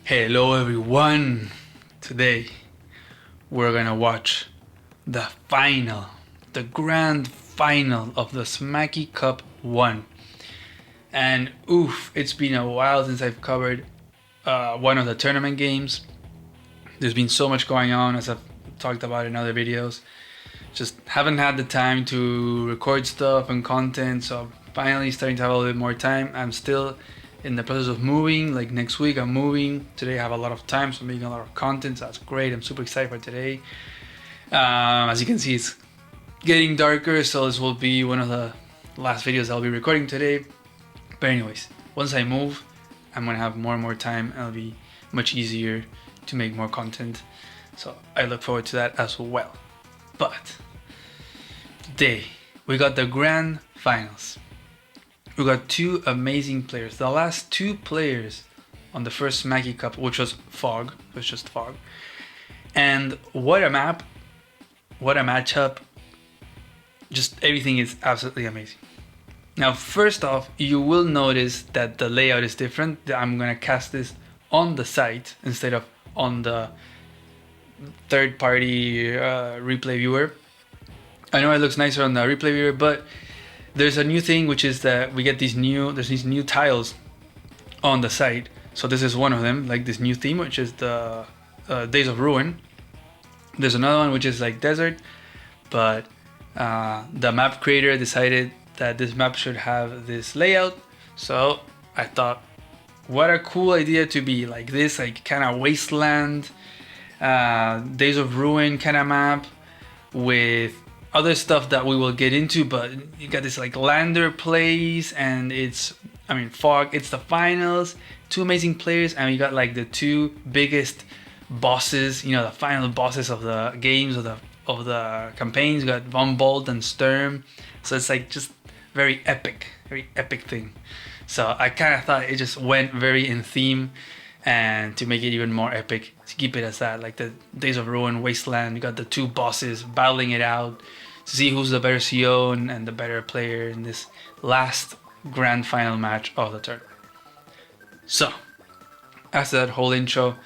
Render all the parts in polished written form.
Hello everyone! Today we're gonna watch the final, the grand final of the Smacky Cup 1. And oof, it's been a while since I've covered one of the tournament games. There's been so much going on, as I've talked about in other videos. Just haven't had the time to record stuff and content, so I'm finally starting to have a little bit more time. I'm still in the process of moving. Like next week I'm moving. Today I have a lot of time, so I'm making a lot of content, so that's great. I'm super excited for today. As you can see, it's getting darker, so this will be one of the last videos I'll be recording today. But anyways, once I move, I'm gonna have more and more time, and it'll be much easier to make more content, so I look forward to that as well. But today we got the grand finals. We got two amazing players. The last two players on the first Smacky Cup, which was Fog, it was just Fog. And what a map, what a matchup. Just everything is absolutely amazing. Now, first off, you will notice that the layout is different. I'm gonna cast this on the site instead of on the third-party replay viewer. I know it looks nicer on the replay viewer, but there's a new thing, which is that we get these new tiles on the site. So this is one of them, like this new theme, which is the Days of Ruin. There's another one which is like desert, but the map creator decided that this map should have this layout. So I thought, what a cool idea to be like this, like kind of wasteland, Days of Ruin kind of map with other stuff that we will get into. But you got this like lander plays, and Fog, it's the finals, two amazing players, and we got like the two biggest bosses, you know, the final bosses of the games, of the campaigns. We got Von Bolt and Sturm, so it's like just very epic thing. So I kind of thought it just went very in theme, and to make it even more epic, to keep it as that, like the Days of Ruin wasteland. You got the two bosses battling it out to see who's the better CO and the better player in this last grand final match of the tournament. So after that whole intro,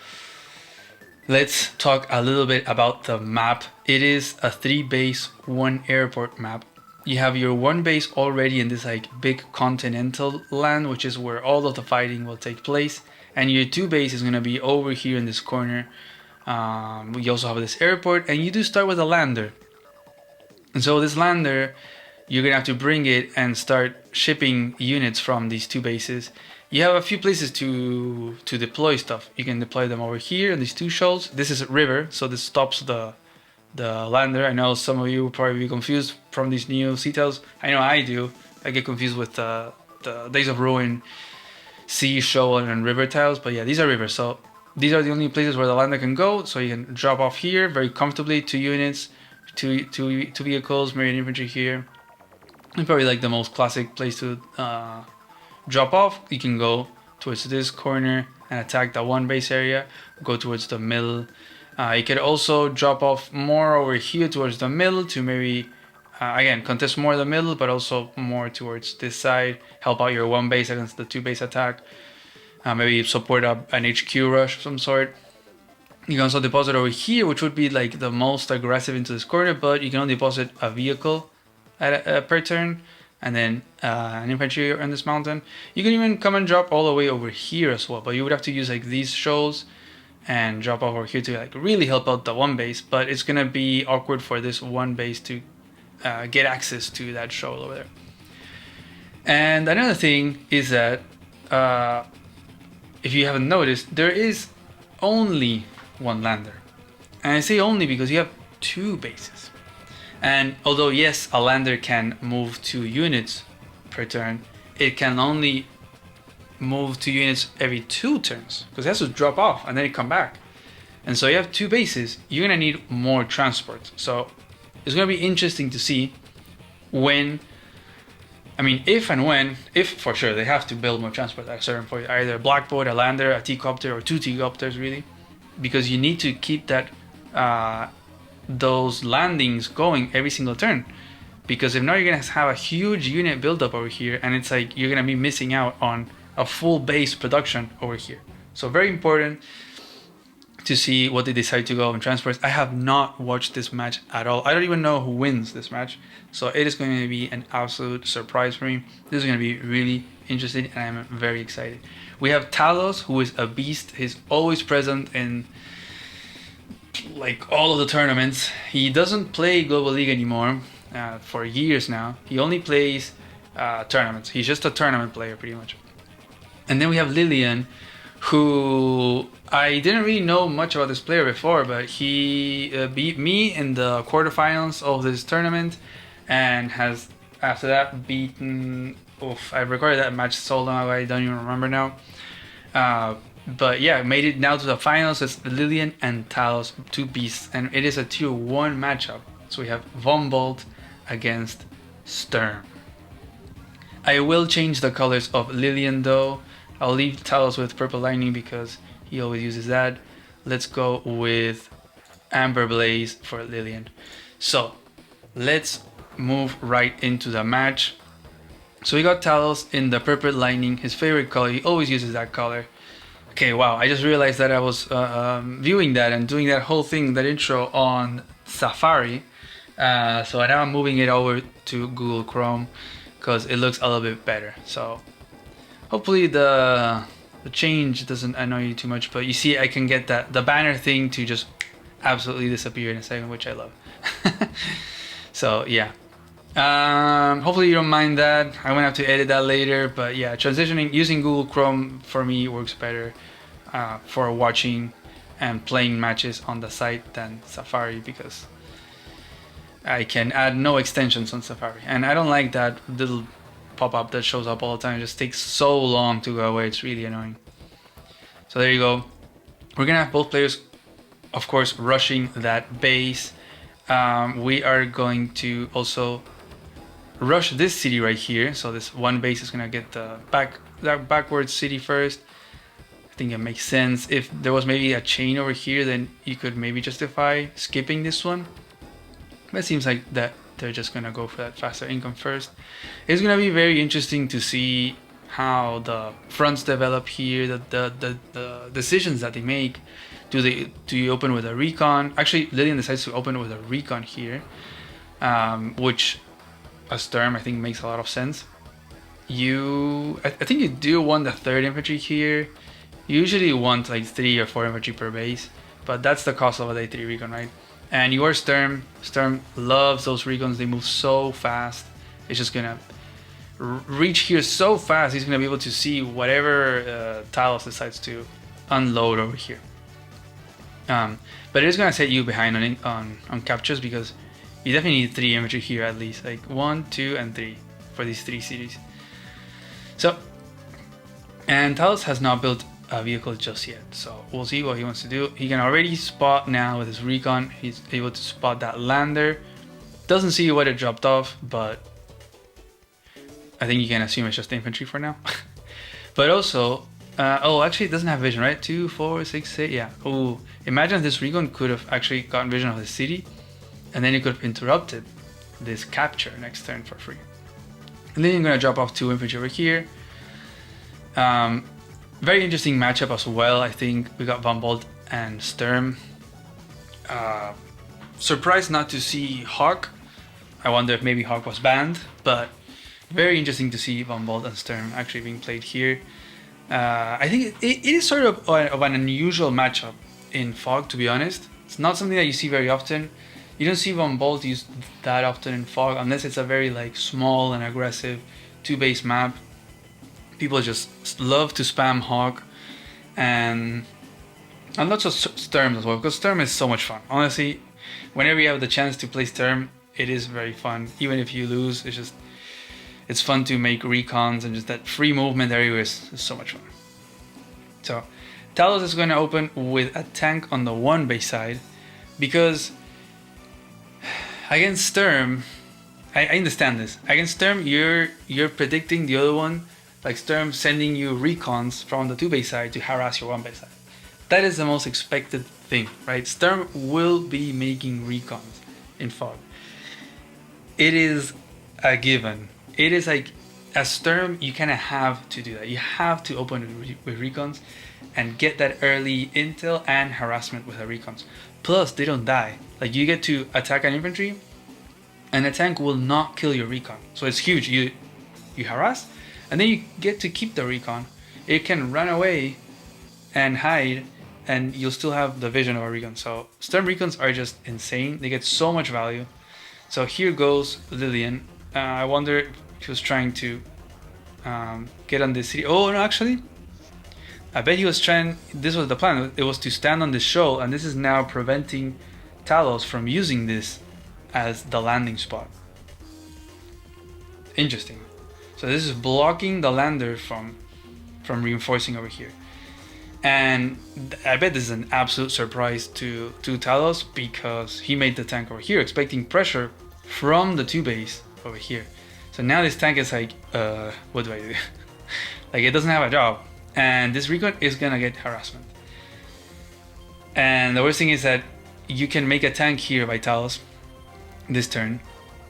let's talk a little bit about the map. It is a 3 base 1 airport map. You have your 1 base already in this like big continental land, which is where all of the fighting will take place, and your 2 base is going to be over here in this corner. We also have this airport, and you do start with a lander. And so this lander, you're going to have to bring it and start shipping units from these 2 bases. You have a few places to deploy stuff. You can deploy them over here in these 2 shoals. This is a river, so this stops the lander. I know some of you will probably be confused from these new sea tiles. I know I do. I get confused with the Days of Ruin sea, shoal, and river tiles. But yeah, these are rivers. So these are the only places where the lander can go. So you can drop off here very comfortably, 2 units, two vehicles, Marine infantry here. And probably like the most classic place to drop off. You can go towards this corner and attack the 1 base area, go towards the middle. You could also drop off more over here towards the middle to maybe, again, contest more the middle, but also more towards this side, help out your 1 base against the 2 base attack. Maybe support an HQ rush of some sort. You can also deposit over here, which would be like the most aggressive into this corner, but you can only deposit a vehicle per turn, and then an infantry on this mountain. You can even come and drop all the way over here as well, but you would have to use like these shoals and drop over here to like really help out the 1 base, but it's gonna be awkward for this 1 base to get access to that shoal over there. And another thing is that if you haven't noticed, there is only 1 lander, and I say only because you have 2 bases. And although yes, a lander can move 2 units per turn, it can only move 2 units every 2 turns, because it has to drop off and then it come back. And so you have 2 bases, you're gonna need more transport. So it's gonna be interesting to see when, if for sure they have to build more transport at a certain point, either a black boat, a lander, a T-copter, or 2 T-copters really, because you need to keep that those landings going every single turn. Because if not, you're gonna have a huge unit build up over here, and it's like you're gonna be missing out on a full base production over here. So very important to see what they decide to go in transfers. I have not watched this match at all. I don't even know who wins this match. So it is going to be an absolute surprise for me. This is going to be really interesting and I'm very excited. We have Talos, who is a beast. He's always present in like all of the tournaments. He doesn't play Global League anymore for years now. He only plays tournaments. He's just a tournament player pretty much. And then we have Lillian, who I didn't really know much about this player before, but he beat me in the quarterfinals of this tournament and has after that beaten, I recorded that match so long ago I don't even remember now. But yeah, made it now to the finals. It's Lillian and Talos, two beasts, and it is a tier 1 matchup. So we have Von Bolt against Sturm. I will change the colors of Lillian though. I'll leave Talos with Purple Lightning because he always uses that. Let's go with Amber Blaze for Lillian. So let's move right into the match. So we got Talos in the Purple Lightning, his favorite color. He always uses that color. Okay, wow, I just realized that I was viewing that and doing that whole thing, that intro on Safari. So now I'm moving it over to Google Chrome because it looks a little bit better. So hopefully the change doesn't annoy you too much, but you see I can get the banner thing to just absolutely disappear in a second, which I love. So yeah, hopefully you don't mind that. I won't have to edit that later, but yeah, transitioning using Google Chrome for me works better for watching and playing matches on the site than Safari, because I can add no extensions on Safari, and I don't like that little pop-up that shows up all the time. It just takes so long to go away. It's really annoying. So there you go. We're gonna have both players, of course, rushing that base. We are going to also rush this city right here. So this one base is gonna get the backwards city first. I think it makes sense. If there was maybe a chain over here, then you could maybe justify skipping this one. But it seems like that they're just gonna go for that faster income first. It's gonna be very interesting to see how the fronts develop here, the decisions that they make. Do you open with a recon? Actually, Lillian decides to open with a recon here, which as term I think makes a lot of sense. I think you do want the 3rd infantry here. You usually want like 3 or 4 infantry per base, but that's the cost of a day 3 recon, right? And your Sturm loves those recons. They move so fast. It's just gonna reach here so fast. He's gonna be able to see whatever Talos decides to unload over here. But it is gonna set you behind on captures, because you definitely need 3 infantry here at least, like 1, 2, and 3 for these 3 cities. So, and Talos has not built a vehicle just yet, so we'll see what he wants to do. He can already spot now with his recon. He's able to spot that lander. Doesn't see what it dropped off, but I think you can assume it's just infantry for now. But also, actually it doesn't have vision, right? 2, 4, 6, 8, yeah. Oh, imagine if this recon could have actually gotten vision of the city, and then it could have interrupted this capture next turn for free. And then you're gonna drop off 2 infantry over here. Very interesting matchup as well. I think we got Von Bolt and Sturm. Surprised not to see Hawk. I wonder if maybe Hawk was banned, but very interesting to see Von Bolt and Sturm actually being played here. I think it is sort of an unusual matchup in Fog, to be honest. It's not something that you see very often. You don't see Von Bolt used that often in Fog, unless it's a very like small and aggressive 2-base map. People just love to spam Hawk, and lots of Sturm as well, because Sturm is so much fun. Honestly, whenever you have the chance to play Sturm, it is very fun. Even if you lose, it's fun to make recons, and just that free movement everywhere is so much fun. So Talos is going to open with a tank on the 1 base side, because against Sturm, I understand this. Against Sturm, you're predicting the other one, like Sturm sending you recons from the 2-base side to harass your 1-base side. That is the most expected thing, right? Sturm will be making recons in Fog. It is a given. It is like, as Sturm, you kind of have to do that. You have to open with recons. and get that early intel and harassment with the recons. Plus, they don't die. Like, you get to attack an infantry, and the tank will not kill your recon. So it's huge. You harass, and then you get to keep the recon. It can run away and hide, and you'll still have the vision of a recon. So Sturm recons are just insane. They get so much value. So here goes Lillian. I wonder if he was trying to get on this city. Oh no, actually, I bet he was trying. This was the plan. It was to stand on this shoal, and this is now preventing Talos from using this as the landing spot. Interesting. So this is blocking the lander from reinforcing over here. And I bet this is an absolute surprise to Talos, because he made the tank over here expecting pressure from the 2 base over here. So now this tank is like, what do I do? Like, it doesn't have a job. And this recon is gonna get harassment. And the worst thing is that you can make a tank here by Talos this turn,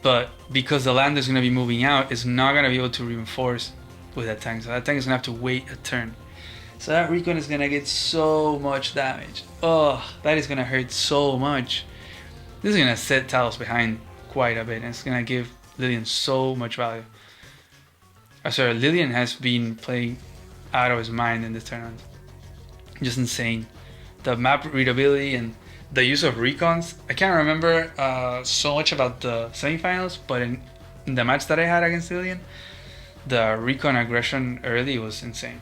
but because the lander is gonna be moving out, it's not gonna be able to reinforce with that tank. So that tank is gonna have to wait a turn. So that recon is gonna get so much damage. Oh, that is gonna hurt so much. This is gonna set Talos behind quite a bit, and it's gonna give Lillian so much value. Sorry, Lillian has been playing out of his mind in this tournament. Just insane. The map readability and the use of recons. I can't remember so much about the semifinals, but in the match that I had against Lillian, the recon aggression early was insane.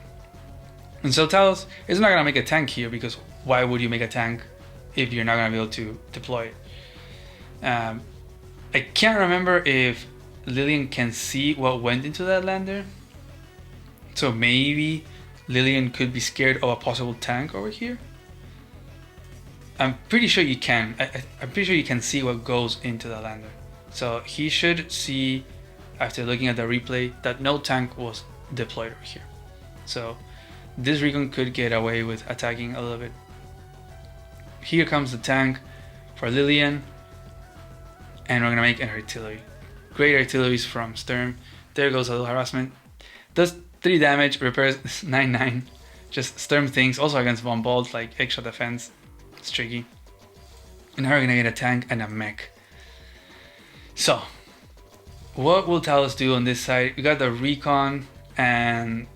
And so Talos is not gonna make a tank here, because why would you make a tank if you're not gonna be able to deploy it? I can't remember if Lillian can see what went into that lander. So maybe Lillian could be scared of a possible tank over here. I'm pretty sure you can. I'm pretty sure you can see what goes into the lander. So he should see, after looking at the replay, that no tank was deployed over here. So this recon could get away with attacking a little bit. Here comes the tank for Lillian, and we're gonna make an artillery. Great artilleries from Sturm. There goes a little harassment. Does 3 damage, repairs 9-9. Just Sturm things. Also against Von Bolt, like extra defense. It's tricky. And now we're gonna get a tank and a mech. So, what will Talos do on this side? We got the recon and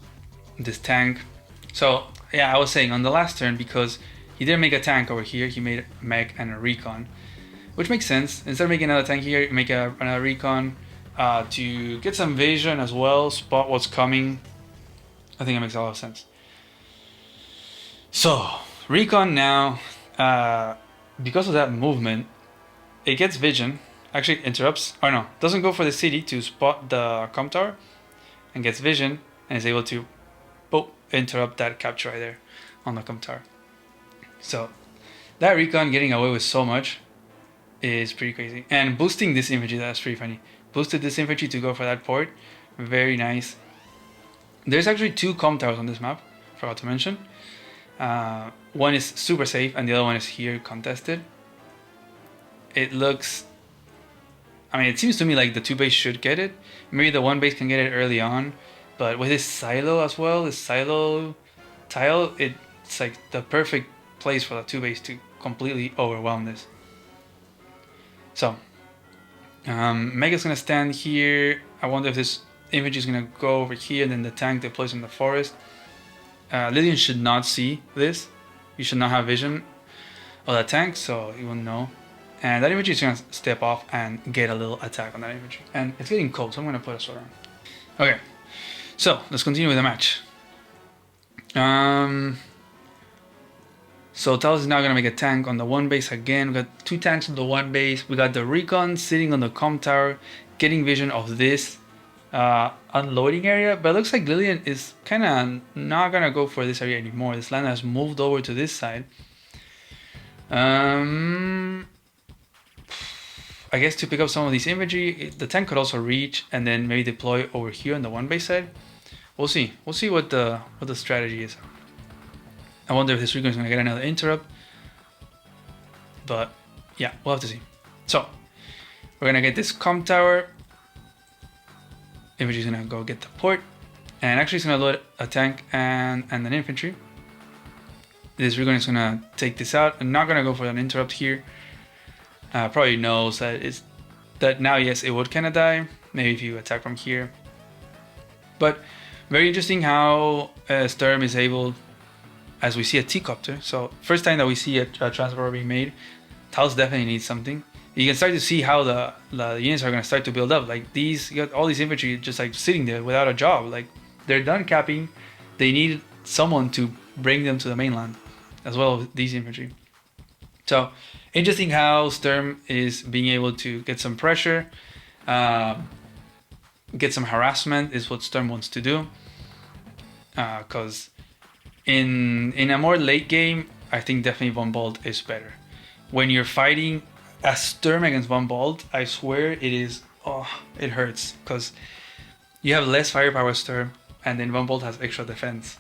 this tank. So, yeah, I was saying on the last turn, because he didn't make a tank over here, he made a mech and a recon. Which makes sense. Instead of making another tank here, make another recon to get some vision as well, spot what's coming. I think it makes a lot of sense. So, recon now, because of that movement, it gets vision, actually interrupts, or no, doesn't go for the city to spot the comm tower, and gets vision, and is able to interrupt that capture right there on the comm tower. So, that recon getting away with so much is pretty crazy. And boosting this infantry, that's pretty funny. Boosted this infantry to go for that port. Very nice. There's actually 2 comm towers on this map, forgot to mention. One is super safe and the other one is here contested. It looks, I mean, it seems to me like the 2 base should get it. Maybe the 1 base can get it early on, but with this silo as well, this silo tile, it's like the perfect place for the 2 base to completely overwhelm this. So, Mega's gonna stand here. I wonder if this infantry is gonna go over here, and then the tank deploys in the forest. Lillian should not see this. You should not have vision of that tank, so you won't know. And that infantry is gonna step off and get a little attack on that infantry. And it's getting cold, so I'm gonna put a sweater on. Okay, so let's continue with the match. So Talos is now gonna make a tank on the 1 base again. We got 2 tanks on the 1 base. We got the recon sitting on the comm tower, getting vision of this unloading area. But it looks like Lillian is kind of not gonna go for this area anymore. This land has moved over to this side. I guess to pick up some of these infantry, the tank could also reach and then maybe deploy over here on the 1 base side. We'll see. We'll see what the strategy is. I wonder if this recon is going to get another interrupt. But yeah, we'll have to see. So, we're going to get this comm tower. Infantry is going to go get the port. And actually it's going to load a tank and an infantry. this recon is gonna take this out. I'm not gonna go for an interrupt here. Probably knows that now, yes, it would kind of die. Maybe if you attack from here. But very interesting how Sturm is able, as we see a T-copter. So first time that we see a transport being made, Talos definitely needs something. You can start to see how the units are going to start to build up. Like these, you got all these infantry just like sitting there without a job. Like they're done capping. They need someone to bring them to the mainland, as well as these infantry. So interesting how Sturm is being able to get some pressure, get some harassment is what Sturm wants to do. Because in a more late game, I think definitely Von Bolt is better. When you're fighting a Sturm against Von Bolt, I swear it hurts. Because you have less firepower Sturm, and then Von Bolt has extra defense.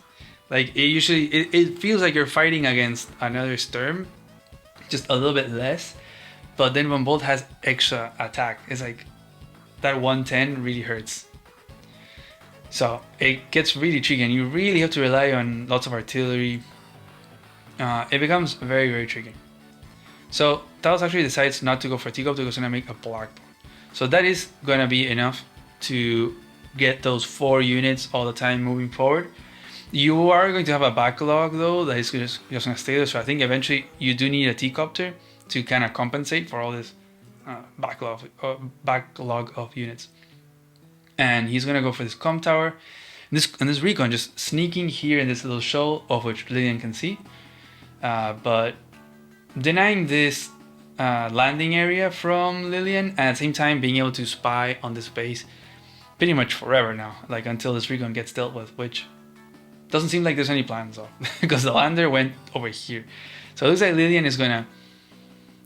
Like it feels like you're fighting against another Sturm, just a little bit less, but then Von Bolt has extra attack. It's like that 110 really hurts. So it gets really tricky, and you really have to rely on lots of artillery. It becomes very, very tricky. So Talos actually decides not to go for T-Copter because he's gonna make a blackboard. So that is gonna be enough to get those 4 units all the time moving forward. You are going to have a backlog though that is just gonna stay there. So I think eventually you do need a T-Copter to kind of compensate for all this backlog of units. And he's gonna go for this comm tower. And this recon just sneaking here in this little shoal of which Lillian can see, but denying this landing area from Lillian, and at the same time being able to spy on this base pretty much forever now, like until this recon gets dealt with, which doesn't seem like there's any plans of because the lander went over here. So it looks like Lillian is gonna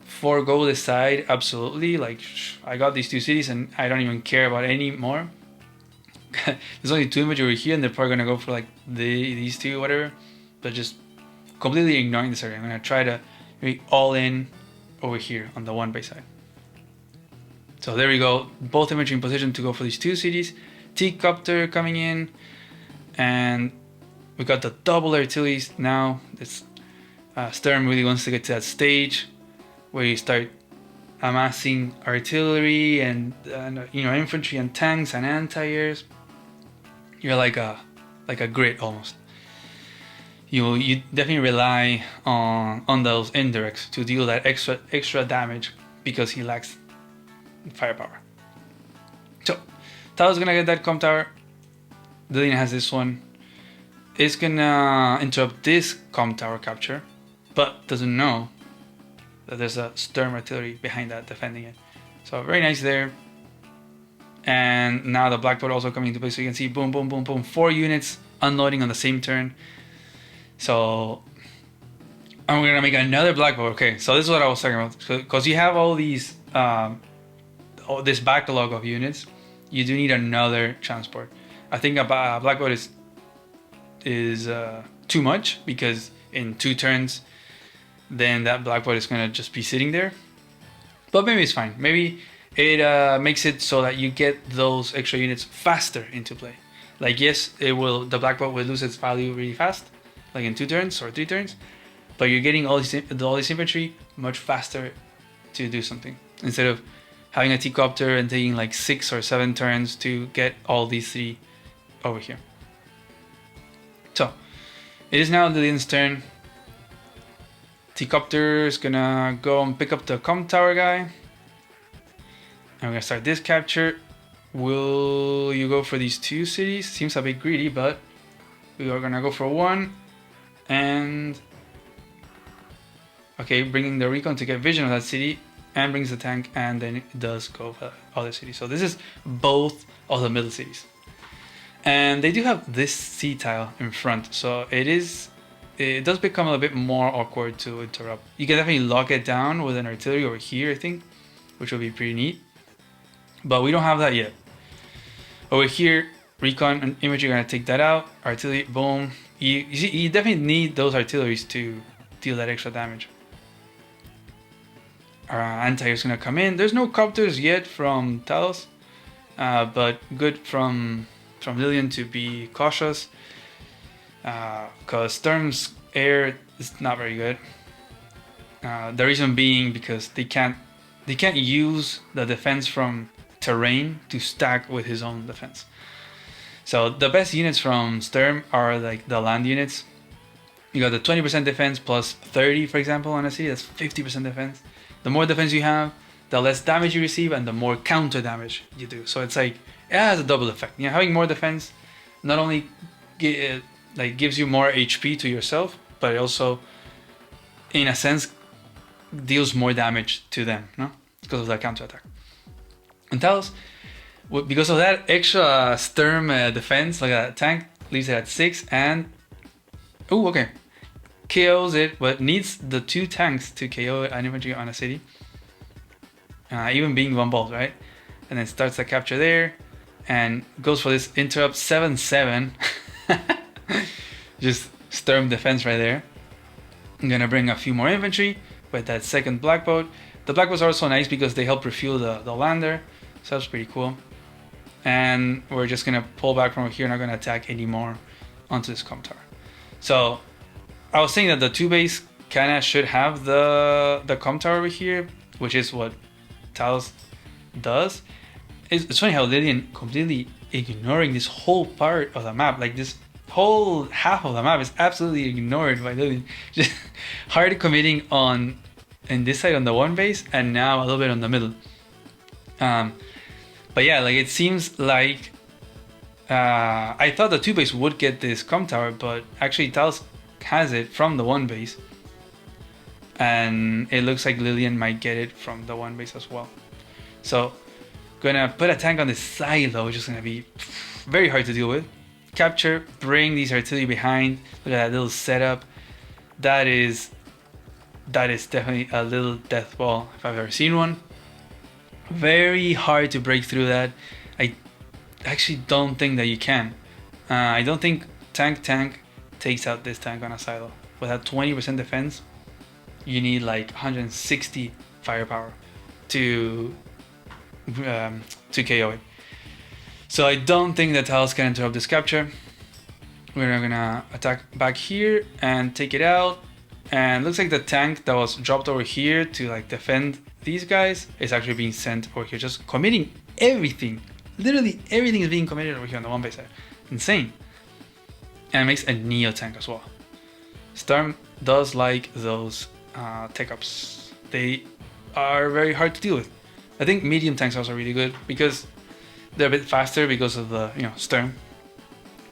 forego this side absolutely. Like, I got these 2 cities and I don't even care about any more. There's only 2 infantry over here, and they're probably gonna go for like these 2 whatever, but just completely ignoring this area. I'm gonna try to be all in over here on the 1 base side. So there we go, both infantry in position to go for these 2 cities. T-Copter coming in, and we got the double artillery now. This Sturm really wants to get to that stage where you start amassing artillery and infantry and tanks and anti-airs. You're like a grid almost. You definitely rely on those indirects to deal that extra damage because he lacks firepower. So Talos gonna get that comm tower. Lillian has this one. It's gonna interrupt this comm tower capture, but doesn't know that there's a Sturm artillery behind that defending it. So very nice there. And now the blackboard also coming into place, so you can see boom, boom, boom, boom, 4 units unloading on the same turn. So I'm gonna make another blackboard. Okay, so this is what I was talking about. Because you have all these, this backlog of units, you do need another transport. I think a blackboard is too much, because in 2 turns, then that blackboard is gonna just be sitting there. But maybe it's fine. Maybe it makes it so that you get those extra units faster into play. Like, yes, the blackboard will lose its value really fast, like in 2 turns or 3 turns, but you're getting all this infantry much faster to do something, instead of having a T-Copter and taking like 6 or 7 turns to get all these 3 over here. So it is now Lillian's turn. T-Copter is gonna go and pick up the comm tower guy. And we're gonna start this capture. Will you go for these 2 cities? Seems a bit greedy, but we are gonna go for 1. And okay, bringing the recon to get vision of that city, and brings the tank, and then it does go for other cities. So this is both of the middle cities. And they do have this C tile in front, so it does become a bit more awkward to interrupt. You can definitely lock it down with an artillery over here, I think, which would be pretty neat. But we don't have that yet. Over here, recon and infantry are gonna take that out. Artillery, boom. You definitely need those artilleries to deal that extra damage. Our anti-air's gonna come in. There's no copters yet from Talos, but good from Lillian to be cautious, because Sturm's air it's not very good. The reason being because they can't use the defense from terrain to stack with his own defense. So the best units from Sturm are like the land units. You got the 20% defense plus 30, for example, on a city. That's 50% defense. The more defense you have, the less damage you receive, and the more counter damage you do. So it's like it has a double effect. Having more defense not only gives you more HP to yourself, but it also, in a sense, deals more damage to them, no? Because of that counter attack. And Talos, because of that extra Sturm defense, like a tank, leaves it at 6 and KOs it, but needs the 2 tanks to KO an infantry on a city. Even being one bolt, right? And then starts the capture there and goes for this interrupt 7-7. Just Sturm defense right there. I'm gonna bring a few more infantry with that second black boat. The black boats are also nice because they help refuel the lander, so that's pretty cool. And we're just gonna pull back from over here, not gonna attack anymore onto this com tower. So I was saying that the 2 base kinda should have the com tower over here, which is what Talos does. It's funny how Lilian completely ignoring this whole part of the map, like this whole half of the map is absolutely ignored by Lilian. Just hard committing on this side on the 1 base, and now a little bit on the middle. But yeah, like it seems like I thought the 2 base would get this com tower, but actually Talos has it from the 1 base, and it looks like Lilian might get it from the 1 base as well. So gonna put a tank on the side though, which is gonna be very hard to deal with. Capture, bring these artillery behind. Look at that little setup. That is definitely a little death ball if I've ever seen one. Very hard to break through that. I actually don't think that you can. I don't think tank takes out this tank on a silo. With that 20% defense, you need like 160 firepower to KO it. So I don't think that Talos can interrupt this capture. We're gonna attack back here and take it out. And looks like the tank that was dropped over here to like defend these guys is actually being sent over here, just committing everything. Literally everything is being committed over here on the 1 base side. Insane. And it makes a Neo tank as well. Sturm does like those tech ups. They are very hard to deal with. I think medium tanks are also really good because they're a bit faster because of the Sturm,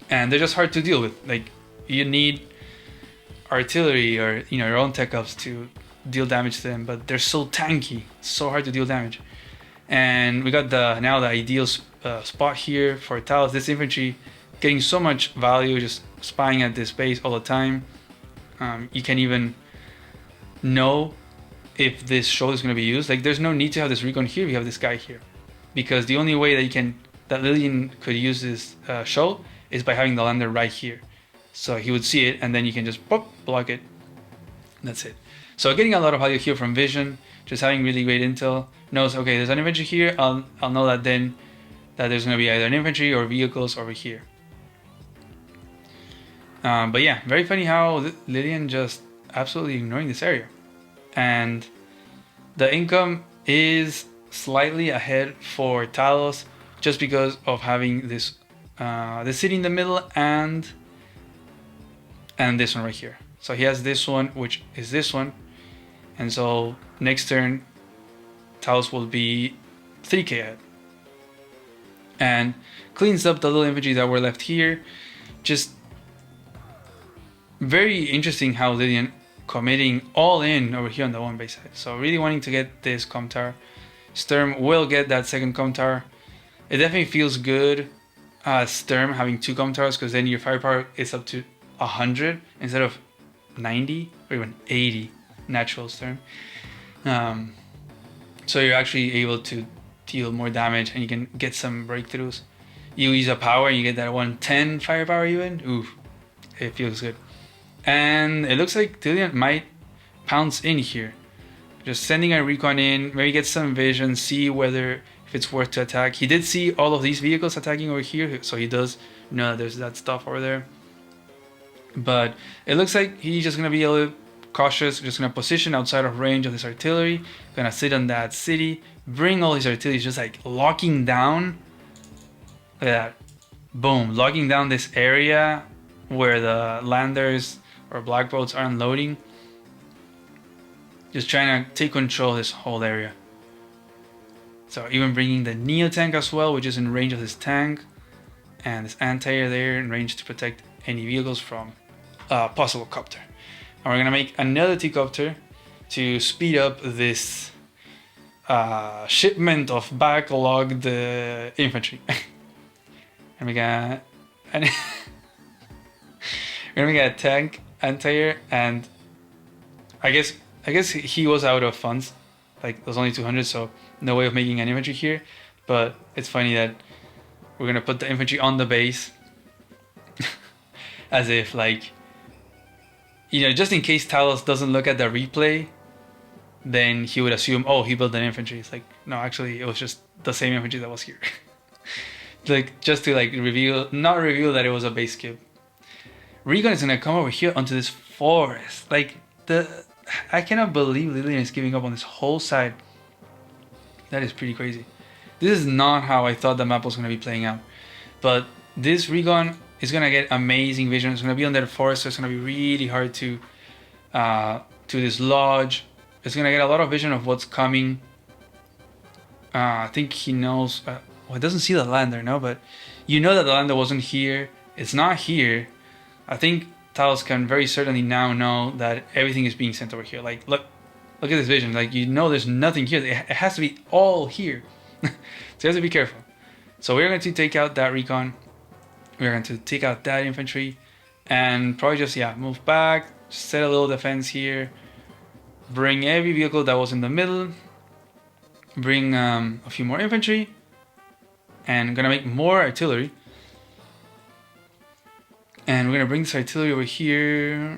and they're just hard to deal with. Like you need artillery or your own tech ups to deal damage to them, but they're so tanky, so hard to deal damage. And we got now the ideal spot here for Talos. This infantry getting so much value just spying at this base all the time. You can even know if this show is going to be used. Like there's no need to have this recon here. We have this guy here, because the only way that Lilian could use this show is by having the lander right here. So he would see it, and then you can just block it. That's it. So getting a lot of value here from vision, just having really great intel. Knows, okay, there's an infantry here. I'll know that then that there's going to be either an infantry or vehicles over here. But yeah, very funny how Lilian just absolutely ignoring this area. And the income is slightly ahead for Talos just because of having this city in the middle and this one right here. So he has this one, which is this one, and so next turn Talos will be 3k ahead and cleans up the little infantry that were left here. Just very interesting how Lilian committing all in over here on the 1 base side. So really wanting to get this com tower. Sturm will get that second com tower. It definitely feels good, Sturm having 2 com towers, because then your firepower is up to 100 instead of 90 or even 80 natural Sturm. So you're actually able to deal more damage and you can get some breakthroughs. You use a power and you get that 110 firepower even. Ooh, it feels good. And it looks like Lilian might pounce in here. Just sending a recon in, maybe get some vision, see whether if it's worth to attack. He did see all of these vehicles attacking over here, so he does know that there's that stuff over there. But it looks like he's just gonna be a little cautious, just gonna position outside of range of this artillery, gonna sit on that city, bring all his artillery, just like locking down. Look at that. Boom, locking down this area where the landers or black boats are unloading. Just trying to take control of this whole area. So even bringing the Neo tank as well, which is in range of this tank, and this anti-air there in range to protect any vehicles from a possible copter. And we're gonna make another T-copter to speed up this shipment of backlogged infantry. And we got we're gonna make a tank anti-air, and I guess he was out of funds. Like there's only 200, so no way of making an infantry here. But it's funny that we're gonna put the infantry on the base, as if like, you know, just in case Talos doesn't look at the replay, then he would assume, oh, he built an infantry. It's like, no, actually, it was just the same infantry that was here. Like just to like not reveal that it was a base skip. Recon is gonna come over here onto this forest. Like I cannot believe Lillian is giving up on this whole side. That is pretty crazy. This is not how I thought the map was gonna be playing out. But this recon is gonna get amazing vision. It's gonna be under the forest, so it's gonna be really hard to dislodge. It's gonna get a lot of vision of what's coming. I think he knows. Well, it doesn't see the lander, no, but you know that the lander wasn't here. It's not here. I think Talos can very certainly now know that everything is being sent over here. Like, look at this vision. Like, you know there's nothing here. It has to be all here. So you have to be careful. So we're going to take out that recon. We're going to take out that infantry. And probably just, yeah, move back. Set a little defense here. Bring every vehicle that was in the middle. Bring a few more infantry. And I'm gonna make more artillery. And we're gonna bring this artillery over here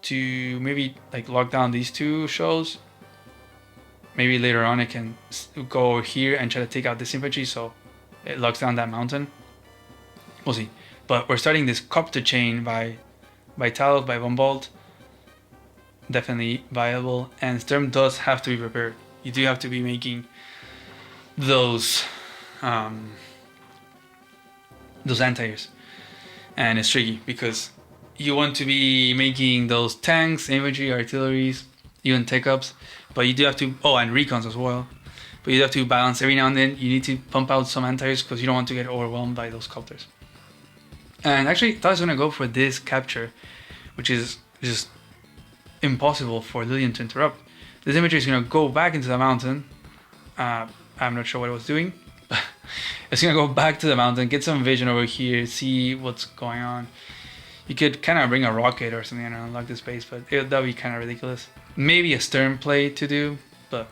to maybe like lock down these two shows. Maybe later on I can go over here and try to take out this infantry so it locks down that mountain. We'll see. But we're starting this copter chain by Talos, by Von Bolt. Definitely viable. And Sturm does have to be prepared. You do have to be making those anti-airs, and it's tricky because you want to be making those tanks, infantry, artilleries, even tech-ups, but you do have to, oh, and recons as well, but you have to balance every now and then. You need to pump out some anti-airs because you don't want to get overwhelmed by those copters. And actually, I was gonna go for this capture, which is just impossible for Lillian to interrupt. This infantry is gonna go back into the mountain. I'm not sure what it was doing. It's gonna go back to the mountain, get some vision over here, see what's going on. You could kind of bring a rocket or something and unlock this base, but that would be kind of ridiculous. Maybe a stern play to do, but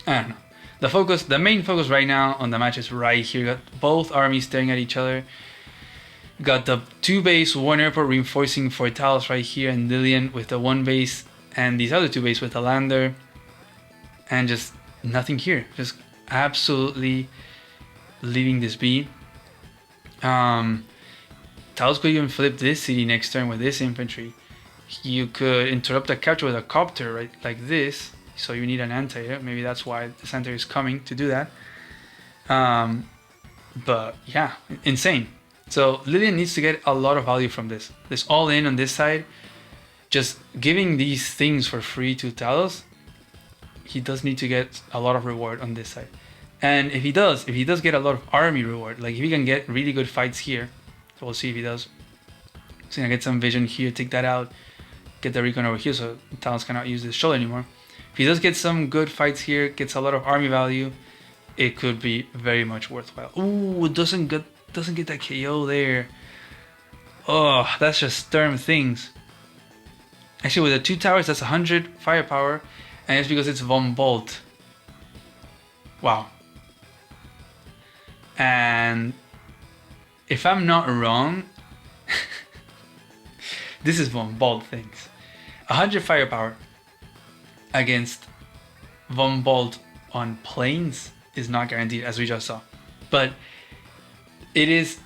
I don't know. The main focus right now on the match is right here. Got both armies staring at each other. Got the 2 base, 1 airport reinforcing for Talos right here, and Lillian with the 1 base, and these other 2 base with the lander, and just nothing here. Just absolutely leaving this be. Talos could even flip this city next turn with this infantry. You could interrupt the capture with a copter, right, like this. So you need an anti-air. Maybe that's why this anti-air is coming to do that. But yeah, insane. So Lillian needs to get a lot of value from this. This all in on this side, just giving these things for free to Talos. He does need to get a lot of reward on this side. And if he does get a lot of army reward, like if he can get really good fights here, so we'll see if he does. He's gonna get some vision here, take that out, get the recon over here so Talos cannot use this shoulder anymore. If he does get some good fights here, gets a lot of army value, it could be very much worthwhile. Ooh, it doesn't get that KO there. Oh, that's just Sturm things. Actually, with the 2 towers, that's 100 firepower. And it's because it's Von Bolt. Wow. And if I'm not wrong, this is Von Bolt things. 100 firepower against Von Bolt on planes is not guaranteed, as we just saw. But it is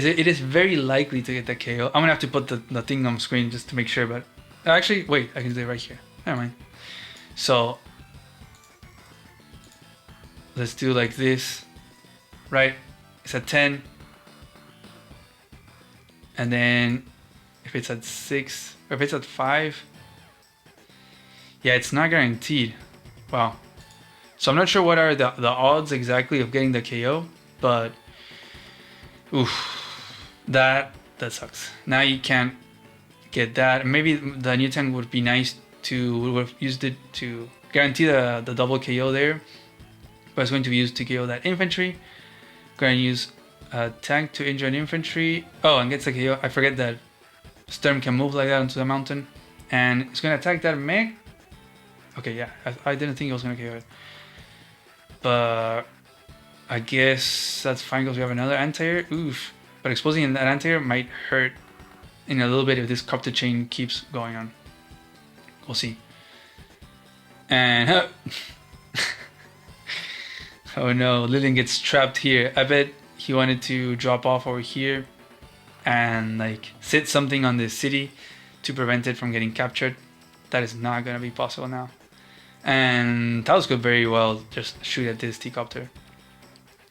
it is very likely to get the KO. I'm gonna have to put the thing on screen just to make sure, but actually, wait, I can do it right here. Never mind. So let's do like this, right? It's at 10, and then if it's at 6 or if it's at 5, yeah, it's not guaranteed. Wow. So I'm not sure what are the odds exactly of getting the KO, but oof, that sucks. Now you can't get that. Maybe the new tank would be nice to would have used it to guarantee the double KO there, but it's going to be used to KO that infantry. Going to use a tank to injure an infantry. Oh, and gets the KO. I forget that Sturm can move like that onto the mountain, and it's going to attack that mech. Okay, yeah, I didn't think it was going to KO it, but I guess that's fine because we have another anti-air. Oof. But exposing that anti-air might hurt in a little bit if this copter chain keeps going on. We'll see. And oh no, Lillian gets trapped here. I bet he wanted to drop off over here and like sit something on this city to prevent it from getting captured. That is not gonna be possible now. And Talos could very well just shoot at this T-copter.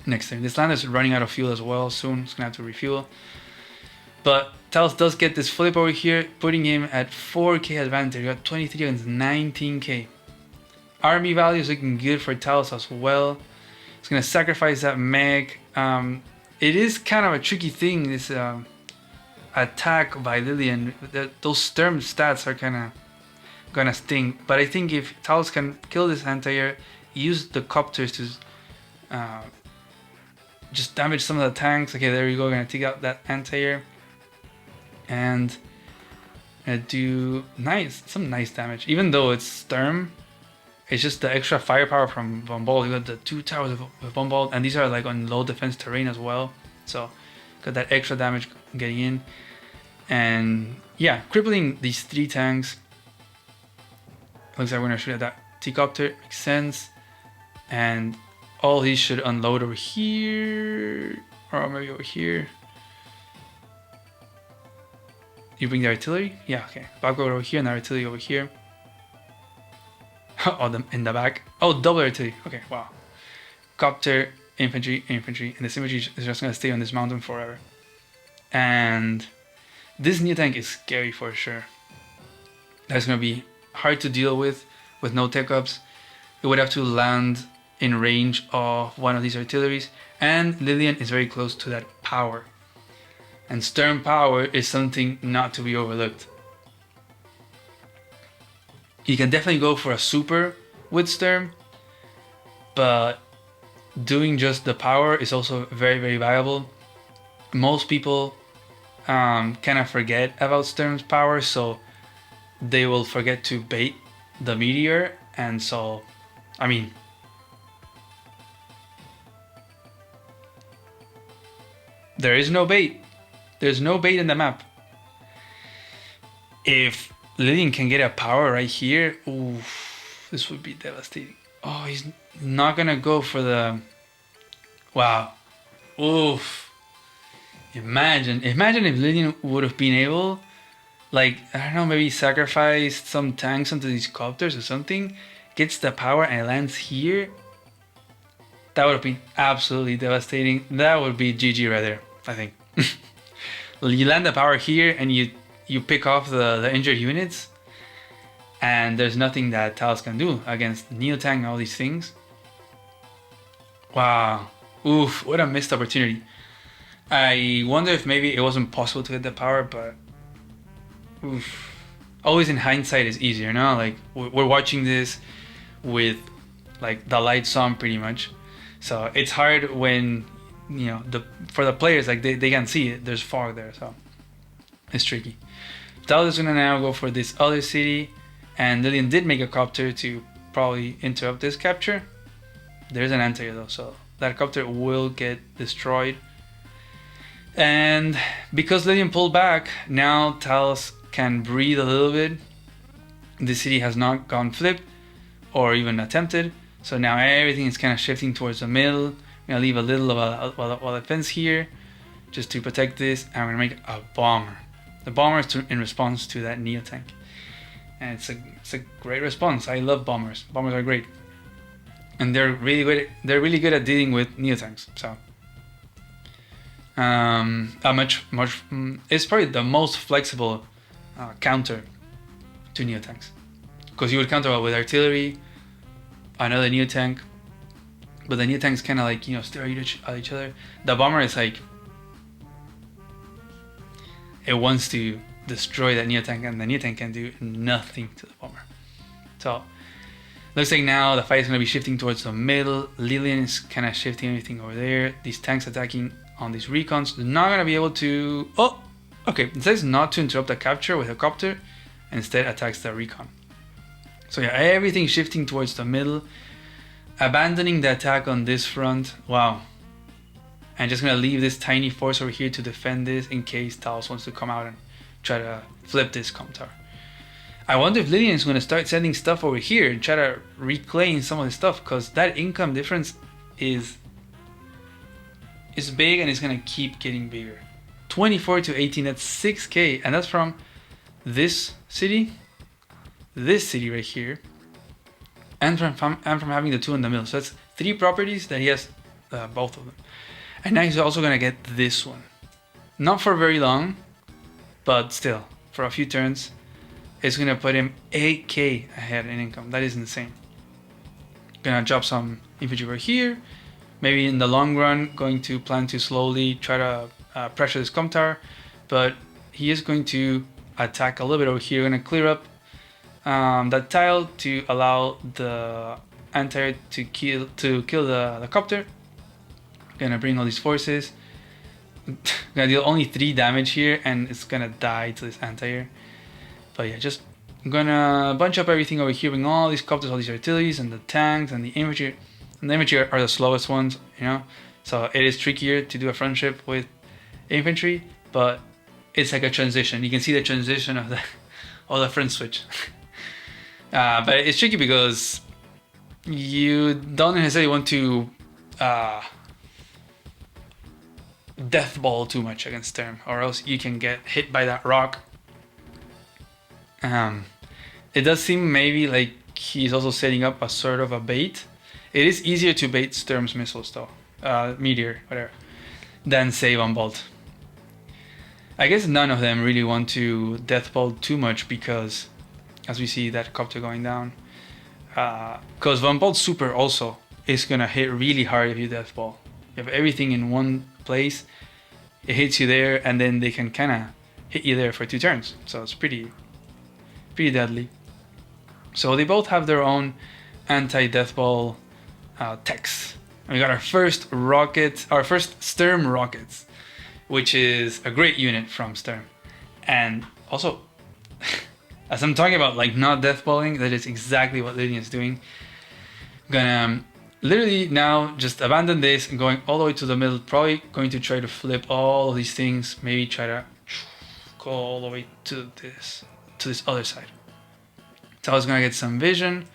Next turn. This lander is running out of fuel as well soon. It's gonna have to refuel. But Talos does get this flip over here, putting him at 4k advantage. We got 23 against 19k. Army value is looking good for Talos as well. It's gonna sacrifice that mech. It is kind of a tricky thing, this attack by Lillian. Those Sturm stats are kind of gonna sting. But I think if Talos can kill this anti-air, use the copters to just damage some of the tanks. Okay, there you go. Gonna take out that anti-air and do some nice damage. Even though it's Sturm, it's just the extra firepower from Von Ball. You got the 2 towers of Von Ball, and these are like on low defense terrain as well. So got that extra damage getting in, and yeah, crippling these 3 tanks. Looks like we're gonna shoot at that T-copter. Makes sense, and all these should unload over here, or maybe over here. You bring the artillery? Yeah, okay. Back over here and the artillery over here. Oh, them in the back. Oh, double artillery. Okay, wow. Copter, infantry, infantry, and this infantry is just gonna stay on this mountain forever. And this new tank is scary for sure. That's gonna be hard to deal with no tech ups. It would have to land in range of one of these artilleries, and Lillian is very close to that power. And Sturm power is something not to be overlooked. You can definitely go for a super with Sturm, but doing just the power is also very, very viable. Most people kind of forget about Sturm's power, so they will forget to bait the meteor, and so, I mean, there is no bait. There's no bait in the map. If Lillian can get a power right here, oof, this would be devastating. Oh, he's not gonna go for the... Wow. Oof. Imagine if Lillian would have been able, like, I don't know, maybe sacrifice some tanks onto these copters or something, gets the power and lands here. That would have been absolutely devastating. That would be GG right there, I think. You land the power here and you pick off the injured units, and there's nothing that Talos can do against Neo Tank and all these things. Wow. Oof, what a missed opportunity. I wonder if maybe it wasn't possible to get the power, but oof. Always in hindsight is easier, no? Like, we're watching this with like the lights on pretty much. So it's hard when, you know, for the players, like they can see it, there's fog there, so it's tricky. Talos is gonna now go for this other city, and Lillian did make a copter to probably interrupt this capture. There's an anti-air though, so that copter will get destroyed. And because Lillian pulled back, now Talos can breathe a little bit. The city has not gone flipped or even attempted, so now everything is kind of shifting towards the middle. I'm gonna leave a little of a defense here, just to protect this. I'm gonna make a bomber. The bomber is in response to that Neo tank, and it's a great response. I love bombers. Bombers are great, and they're really good. They're really good at dealing with Neo tanks. So, it's probably the most flexible counter to Neo tanks, because you would counter with artillery, another Neo tank, but the Neo tanks kind of like, you know, stare at each other. The bomber is like, it wants to destroy that Neo tank, and the Neo tank can do nothing to the bomber. So looks like now the fight is going to be shifting towards the middle. Lilian is kind of shifting everything over there. These tanks attacking on these recons. They're not going to be able to... Oh, okay. It says not to interrupt the capture with a copter, and instead attacks the recon. So yeah, everything shifting towards the middle. Abandoning the attack on this front. Wow. And just going to leave this tiny force over here to defend this in case Talos wants to come out and try to flip this com tower. I wonder if Lilian is going to start sending stuff over here and try to reclaim some of the stuff, because that income difference is big, and it's going to keep getting bigger. 24 to 18, that's 6k, and that's from this city right here, and from having the two in the middle. So that's 3 properties that he has, both of them. And now he's also going to get this one. Not for very long, but still, for a few turns, it's going to put him 8k ahead in income. That is insane. Gonna drop some infantry over here. Maybe in the long run, going to plan to slowly try to pressure this com tower. But he is going to attack a little bit over here. Going to clear up that tile to allow the anti-air to kill the copter. Gonna bring all these forces. Gonna deal only 3 damage here, and it's gonna die to this anti-air. But yeah, just gonna bunch up everything over here, bring all these copters, all these artilleries, and the tanks, and the infantry. And the infantry are the slowest ones, you know. So it is trickier to do a friendship with infantry, but it's like a transition. You can see the transition of the friend switch. But it's tricky because you don't necessarily want to death ball too much against Sturm, or else you can get hit by that rock. It does seem maybe like he's also setting up a sort of a bait. It is easier to bait Sturm's missiles though, meteor, whatever, than say Von Bolt. I guess none of them really want to death ball too much, because as we see that copter going down, because Von Bolt's super also is gonna hit really hard if you death ball. You have everything in one place, it hits you there, and then they can kind of hit you there for 2 turns. So it's pretty deadly. So they both have their own anti-death ball techs. And we got our first rocket, our first Sturm rockets, which is a great unit from Sturm. And also, as I'm talking about like not death balling, that is exactly what Lilian is doing. Gonna literally now just abandon this and going all the way to the middle, probably going to try to flip all of these things, maybe try to go all the way to this other side. So I was gonna get some vision.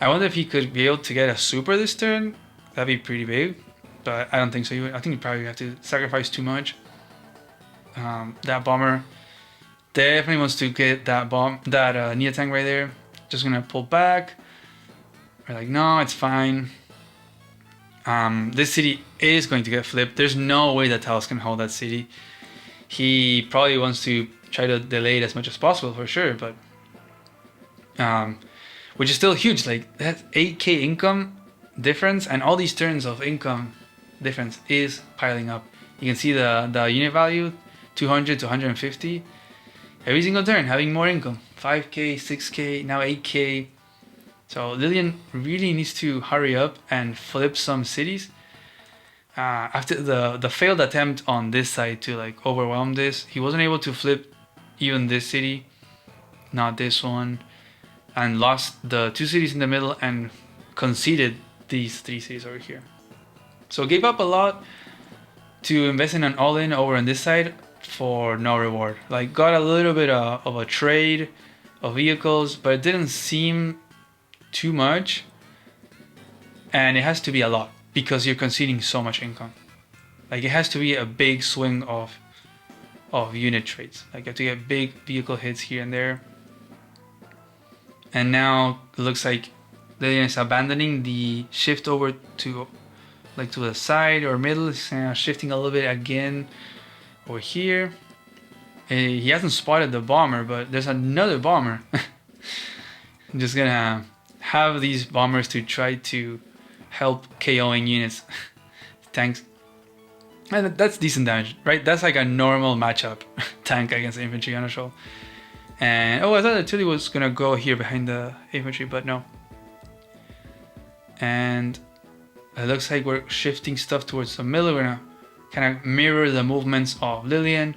I wonder if he could be able to get a super this turn. That'd be pretty big, but I don't think so. I think you probably have to sacrifice too much. That bomber definitely wants to get that Neo tank right there. Just gonna pull back. We're like, no, it's fine. This city is going to get flipped. There's no way that Talos can hold that city. He probably wants to try to delay it as much as possible for sure, but which is still huge. Like, that's 8k income difference, and all these turns of income difference is piling up. You can see the unit value, 200 to 150. Every single turn having more income. 5k, 6k, now 8k. So Lilian really needs to hurry up and flip some cities. After the failed attempt on this side to like overwhelm this, he wasn't able to flip even this city, not this one, and lost the 2 cities in the middle and conceded these 3 cities over here. So gave up a lot to invest in an all-in over on this side for no reward. Like, got a little bit of a trade of vehicles, but it didn't seem too much, and it has to be a lot because you're conceding so much income. Like it has to be a big swing of unit traits. Like you have to get big vehicle hits here and there. And now it looks like Lilian is abandoning the shift over to like to the side or middle. He's shifting a little bit again over here. He hasn't spotted the bomber, but there's another bomber. I'm just gonna have these bombers to try to help KOing units. Tanks. And that's decent damage, right? That's like a normal matchup tank against infantry on a show. And oh, I thought artillery was gonna go here behind the infantry, but no. And it looks like we're shifting stuff towards the middle. We're gonna kind of mirror the movements of Lilian.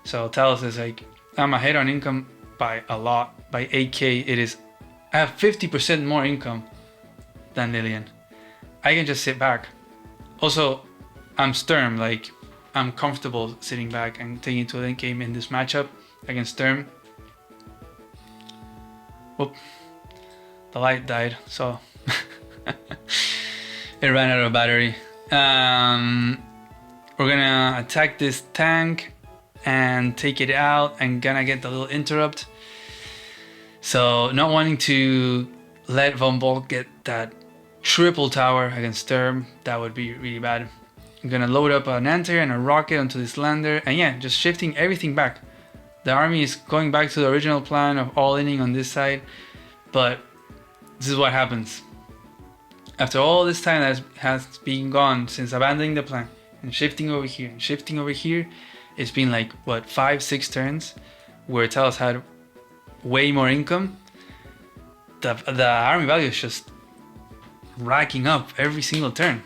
So Talos is like, I'm ahead on income by a lot. By 8k, I have 50% more income than Lilian. I can just sit back. Also, I'm Sturm, like I'm comfortable sitting back and taking to a late game in this matchup against Sturm. Whoop, the light died, so it ran out of battery. We're gonna attack this tank and take it out and gonna get the little interrupt. So not wanting to let Von Bolt get that triple tower against Sturm, that would be really bad. I'm gonna load up an anti-air and a rocket onto this lander, and yeah, just shifting everything back. The army is going back to the original plan of all-inning on this side, but this is what happens. After all this time that has been gone since abandoning the plan and shifting over here and shifting over here, it's been like, what, 5-6 turns where Talos had way more income. The army value is just racking up every single turn.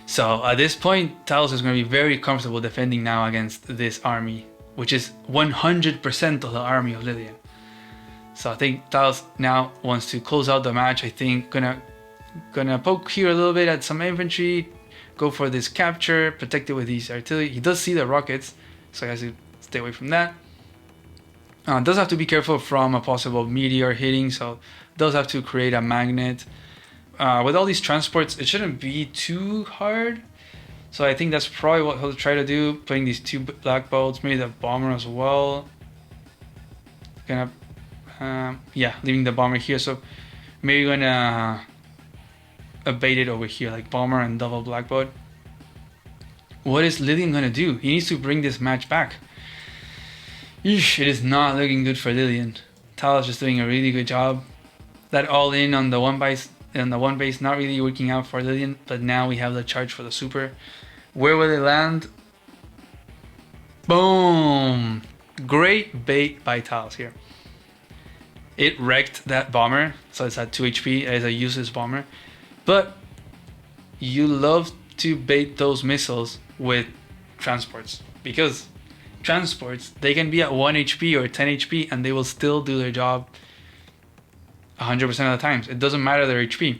So at this point, Talos is going to be very comfortable defending now against this army, which is 100% of the army of Lilian. So I think Talos now wants to close out the match. I think gonna poke here a little bit at some infantry, go for this capture, protect it with these artillery. He does see the rockets, so he has to stay away from that. Does have to be careful from a possible meteor hitting, so does have to create a magnet. With all these transports, it shouldn't be too hard. So I think that's probably what he'll try to do, putting these 2 black bolts, maybe the bomber as well. Yeah, leaving the bomber here. So maybe gonna abate it over here, like bomber and double black bolt. What is Lilian gonna do? He needs to bring this match back. Eesh, it is not looking good for Lilian. Talos just doing a really good job. That all in on the one base not really working out for Lilian, but now we have the charge for the super. Where will it land? Boom! Great bait by Talos here. It wrecked that bomber, so it's at 2 HP as a useless bomber. But you love to bait those missiles with transports, because transports, they can be at 1 HP or 10 HP and they will still do their job 100% of the times. It doesn't matter their HP.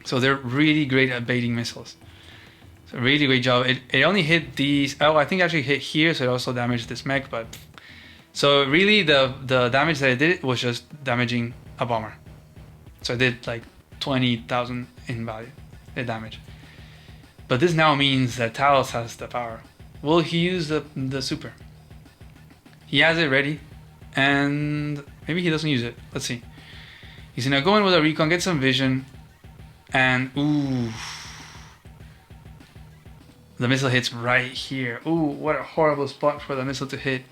So they're really great at baiting missiles. So really great job. It only hit these. Oh, I think it actually hit here, so it also damaged this mech. But so really the damage that it did was just damaging a bomber. So it did like 20,000 in value, the damage. But this now means that Talos has the power. Will he use the super? He has it ready, and maybe he doesn't use it. Let's see. He's gonna go in with a recon, get some vision, and ooh, the missile hits right here. Ooh, what a horrible spot for the missile to hit.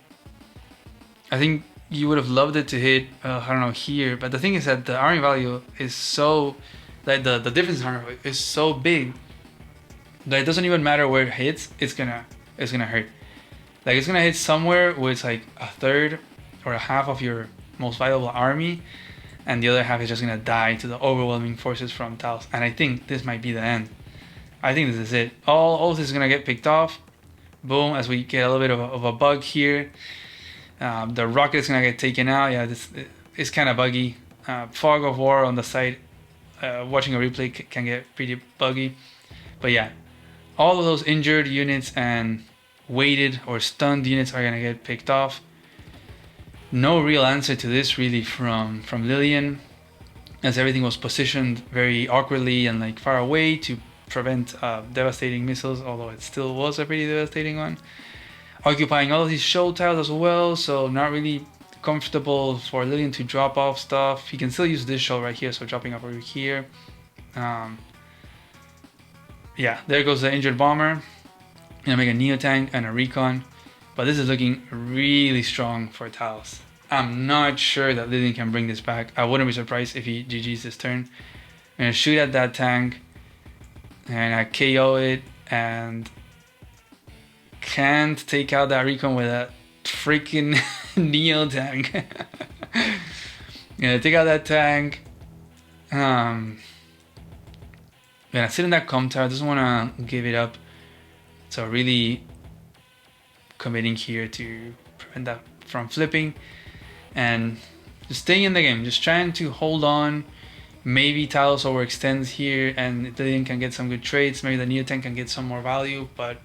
I think you would have loved it to hit, I don't know, here, but the thing is that the army value is so, like the difference in army value is so big that it doesn't even matter where it hits, it's gonna hurt. Like it's gonna hit somewhere where it's like a third or a half of your most valuable army, and the other half is just gonna die to the overwhelming forces from Talos. And I think this might be the end. I think this is it. All of this is gonna get picked off. Boom, as we get a little bit of a bug here. The rocket is gonna get taken out. Yeah, this is kind of buggy. Fog of war on the side. Watching a replay can get pretty buggy. But yeah, all of those injured units and weighted or stunned units are gonna get picked off. No real answer to this really from Lilian, as everything was positioned very awkwardly and like far away to prevent devastating missiles, although it still was a pretty devastating one. Occupying all of these show tiles as well, so not really comfortable for Lillian to drop off stuff. He can still use this show right here, so dropping off over here. Yeah, there goes the injured bomber. Gonna make a Neo tank and a recon, but this is looking really strong for Talos. I'm not sure that Lillian can bring this back. I wouldn't be surprised if he GG's this turn. I'm gonna shoot at that tank, and I KO it, and can't take out that recon with a freaking Neo tank. Gonna take out that tank. Gonna sit in that comm tower. Doesn't wanna give it up. So really committing here to prevent that from flipping, and just staying in the game. Just trying to hold on. Maybe Talos overextends here, and Lillian can get some good trades. Maybe the Neo tank can get some more value. But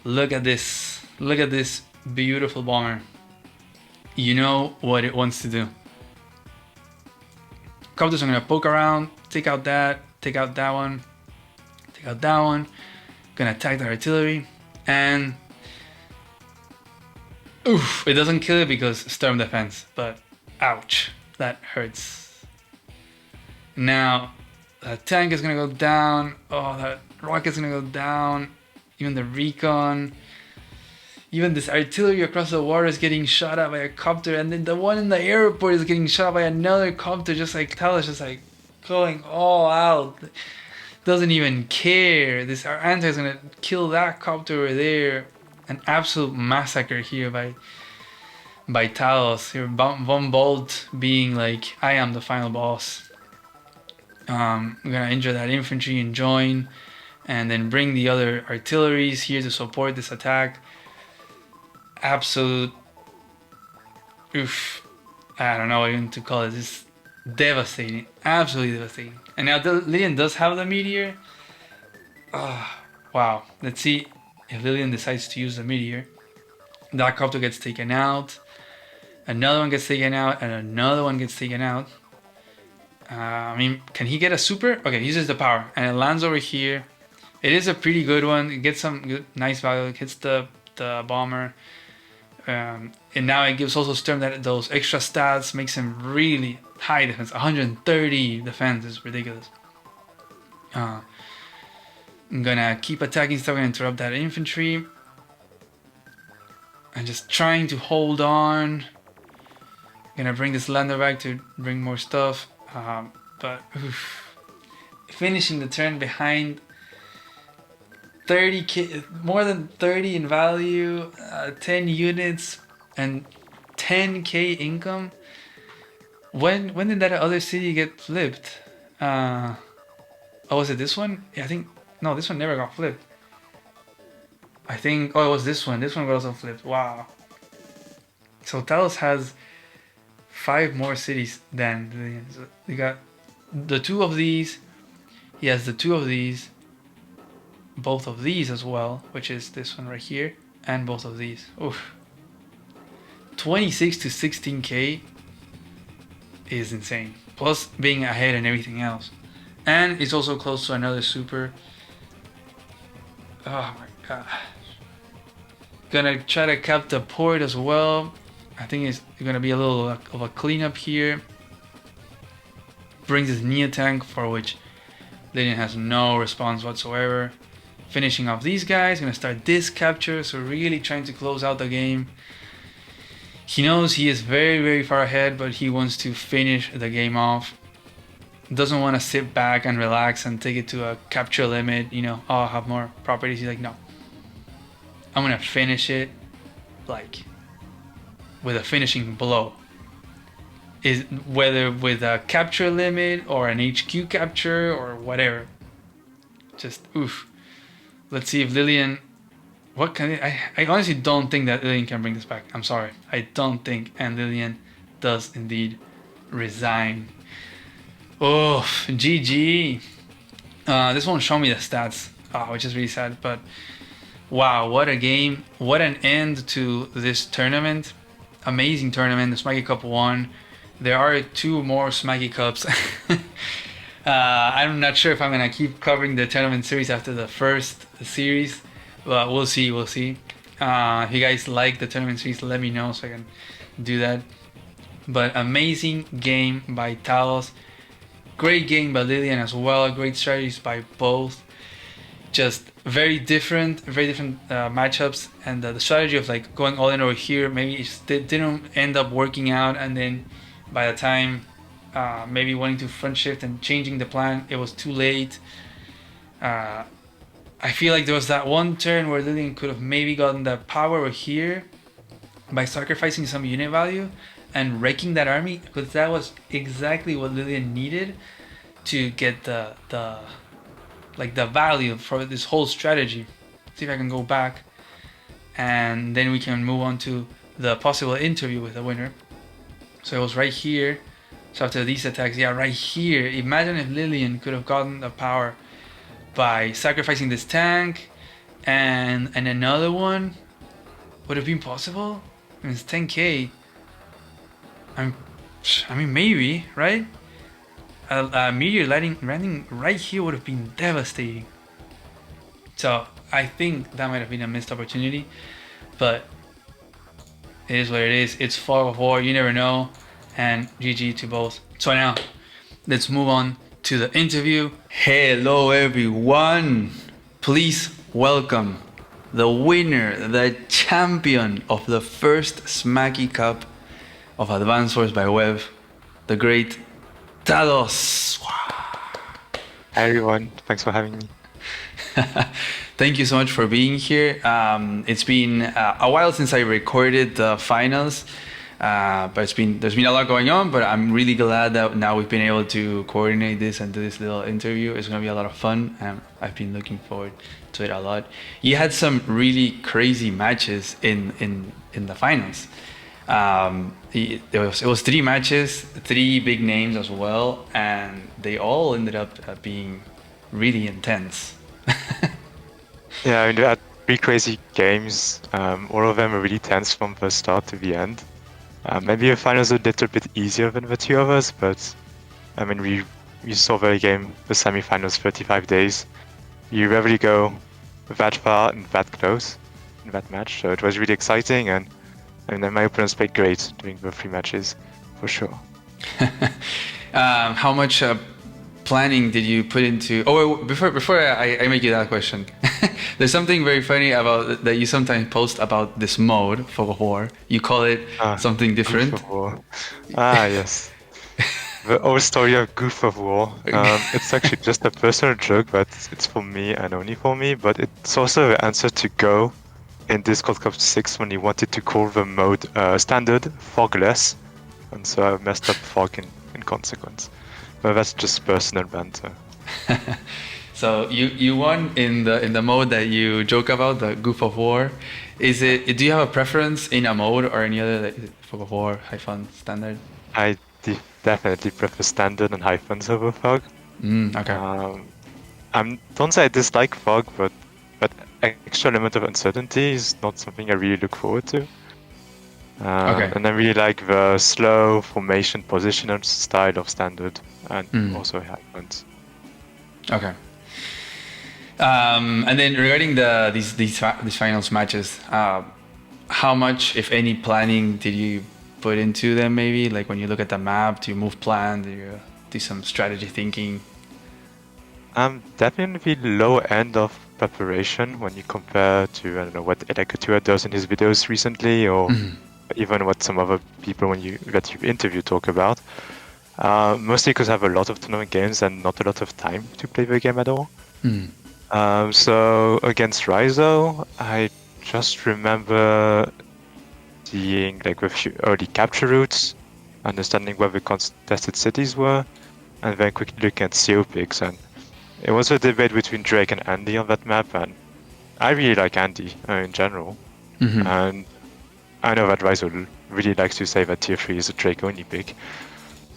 look at this. Look at this beautiful bomber. You know what it wants to do. Copters are gonna poke around, take out that one, take out that one. Gonna attack the artillery, and oof, it doesn't kill it because storm defense, but ouch, that hurts. Now the tank is gonna go down. Oh, that rocket's gonna go down. Even the recon. Even this artillery across the water is getting shot at by a copter, and then the one in the airport is getting shot by another copter, just like Talos, just like going all out. Doesn't even care. This our anti is gonna kill that copter over there. An absolute massacre here by Talos. Here, Von Bolt being like, I am the final boss. I'm gonna injure that infantry and join, and then bring the other artilleries here to support this attack. Absolute, oof, I don't know what even to call it. This devastating, absolutely devastating. And now Lillian does have the meteor. Wow. Let's see if Lillian decides to use the meteor. That copter gets taken out. Another one gets taken out, and another one gets taken out. I mean, can he get a super? Okay, he uses the power, and it lands over here. It is a pretty good one. It gets some good, nice value. It hits the bomber. And now it gives also Sturm those extra stats, makes him really high defense. 130 defense is ridiculous. I'm gonna keep attacking stuff and interrupt that infantry. I'm just trying to hold on. Gonna bring this lander back to bring more stuff. But oof. Finishing the turn behind 30k, more than 30 in value, 10 units, and 10k income. When did that other city get flipped? Oh, was it this one? Yeah, I think no, this one never got flipped. I think it was this one. This one got also flipped. Wow. So Talos has 5 more cities than so they got the 2 of these. He has the 2 of these. Both of these as well, which is this one right here, and both of these. Oof. 26 to 16k is insane. Plus being ahead and everything else. And it's also close to another super. Oh my god. Gonna try to cap the port as well. I think it's gonna be a little of a cleanup here. Brings his Neo tank, for which Lillian has no response whatsoever. Finishing off these guys, gonna start this capture, so really trying to close out the game. He knows he is very, very far ahead, but he wants to finish the game off. Doesn't want to sit back and relax and take it to a capture limit, you know, oh, I'll have more properties. He's like, no. I'm gonna finish it, like, with a finishing blow. Is whether with a capture limit or an HQ capture or whatever. Just, oof. Let's see if Lillian... What can I honestly don't think that Lillian can bring this back. I'm sorry. I don't think. And Lillian does indeed resign. Oh, GG. This won't show me the stats, which is really sad. But wow, what a game. What an end to this tournament. Amazing tournament. The Smacky Cup won. There are 2 more Smacky Cups. I'm not sure if I'm gonna keep covering the tournament series after the first series, but we'll see. We'll see. If you guys like the tournament series, let me know so I can do that. But amazing game by Talos. Great game by Lilian as well. Great strategies by both. Just very different matchups, and the strategy of like going all in over here maybe it just didn't end up working out, and then by the time maybe wanting to front shift and changing the plan, it was too late. I feel like there was that one turn where Lilian could have maybe gotten the power over here by sacrificing some unit value and wrecking that army, because that was exactly what Lilian needed to get the value for this whole strategy. See if I can go back, and then we can move on to the possible interview with the winner. So it was right here. So after these attacks, yeah, right here. Imagine if Lilian could have gotten the power by sacrificing this tank and another one. Would have been possible? I mean, it's 10k. I mean, maybe, right? A meteor landing right here would have been devastating. So I think that might have been a missed opportunity, but it is what it is. It's fog of war. You never know. And GG to both. So now, let's move on to the interview. Hello, everyone. Please welcome the winner, the champion of the first Smacky Cup of Advanced Wars by Web, the great Talos. Hi everyone, thanks for having me. Thank you so much for being here. It's been a while since I recorded the finals, but there's been a lot going on. But I'm really glad that now we've been able to coordinate this and do this little interview. It's gonna be a lot of fun, and I've been looking forward to it a lot. You had some really crazy matches in the finals. It was 3 matches, 3 big names as well, and they all ended up being really intense. Yeah, I mean, we had 3 crazy games. All of them were really tense from the start to the end. Maybe the finals are a little bit easier than the 2 others, but I mean, we saw the game, the semi-finals, 35 days. You rarely go that far and that close in that match, so it was really exciting, and my opponents played great during the 3 matches, for sure. How much planning did you put into? Oh, before I make you that question, there's something very funny about that you sometimes post about this mode, Fog of War. You call it something different. Goof of War. Yes. The old story of Goof of War. It's actually just a personal joke, but it's for me and only for me. But it's also the answer to Go in Discord Cup 6 when he wanted to call the mode standard fogless, and so I messed up fog in consequence. But that's just personal banter. So you won in the mode that you joke about, the Goof of War. Is it? Do you have a preference in a mode or any other, like Fog of War, Hyphon, Standard? I definitely prefer standard and hyphens over fog. Okay. Don't say I dislike fog, but extra element of uncertainty is not something I really look forward to. Okay. And I really like the slow formation positional style of standard and also hyphens. Okay. And then regarding these finals matches, how much, if any, planning did you put into them? Maybe like when you look at the map, do you move plan? Do you do some strategy thinking? Definitely low end of preparation when you compare to, I don't know, what Edekatua does in his videos recently, or even what some other people that you interview talk about. Mostly because I have a lot of tournament games and not a lot of time to play the game at all. So against Raizo, I just remember seeing like a few early capture routes, understanding where the contested cities were, and then quickly looking at CO picks. And it was a debate between Drake and Andy on that map, and I really like Andy in general. And I know that Raizo really likes to say that tier 3 is a Drake only pick.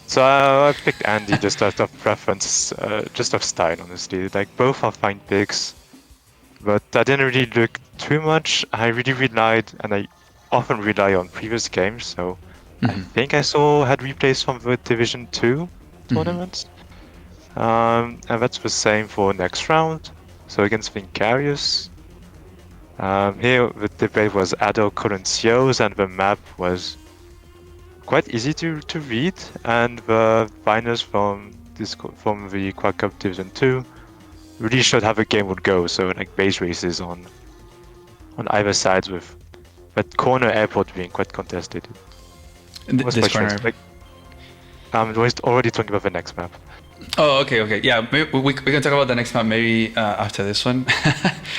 So I picked Andy just out of preference, just of style, honestly. Like, both are fine picks, but I didn't really look too much. I really relied, and I often rely on previous games, so I think I had replays from the Division 2 tournaments. And that's the same for next round. So against Vincarius. Here the debate was Ado Coloncios, and the map was quite easy to read, and the finals from the Quad Cup Division 2 really showed how the game would go. So like base races on either sides, with that corner airport being quite contested. It was This quite corner. strange. Like, we're already talking about the next map. Oh, okay. Yeah, maybe we can talk about the next map maybe after this one.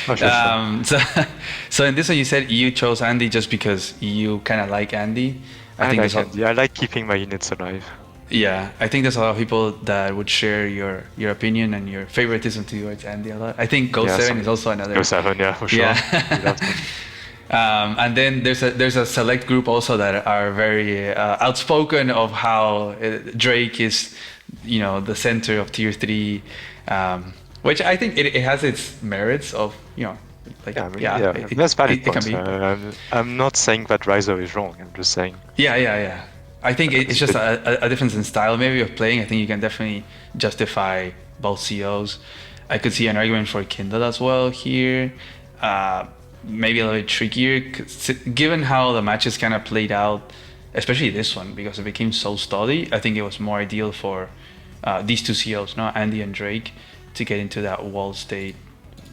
Oh, sure. So in this one, you said you chose Andy just because you kind of like Andy. I think like there's Andy. I like keeping my units alive. yeah, I think there's a lot of people that would share your opinion and your favoritism towards Andy a lot. I think Ghost 7 is also another. Go 7, yeah, for sure. Yeah. And then there's a select group also that are very outspoken of how Drake is, the center of tier 3, which I think it has its merits of, like that's valid it can points. be. I'm not saying that Riser is wrong. I'm just saying. Yeah. I think it's just a difference in style maybe of playing. I think you can definitely justify both COs. I could see an argument for Kindle as well here. Maybe a little bit trickier, given how the matches kind of played out, especially this one, because it became so steady. I think it was more ideal for these two COs, Andy and Drake, to get into that wall state.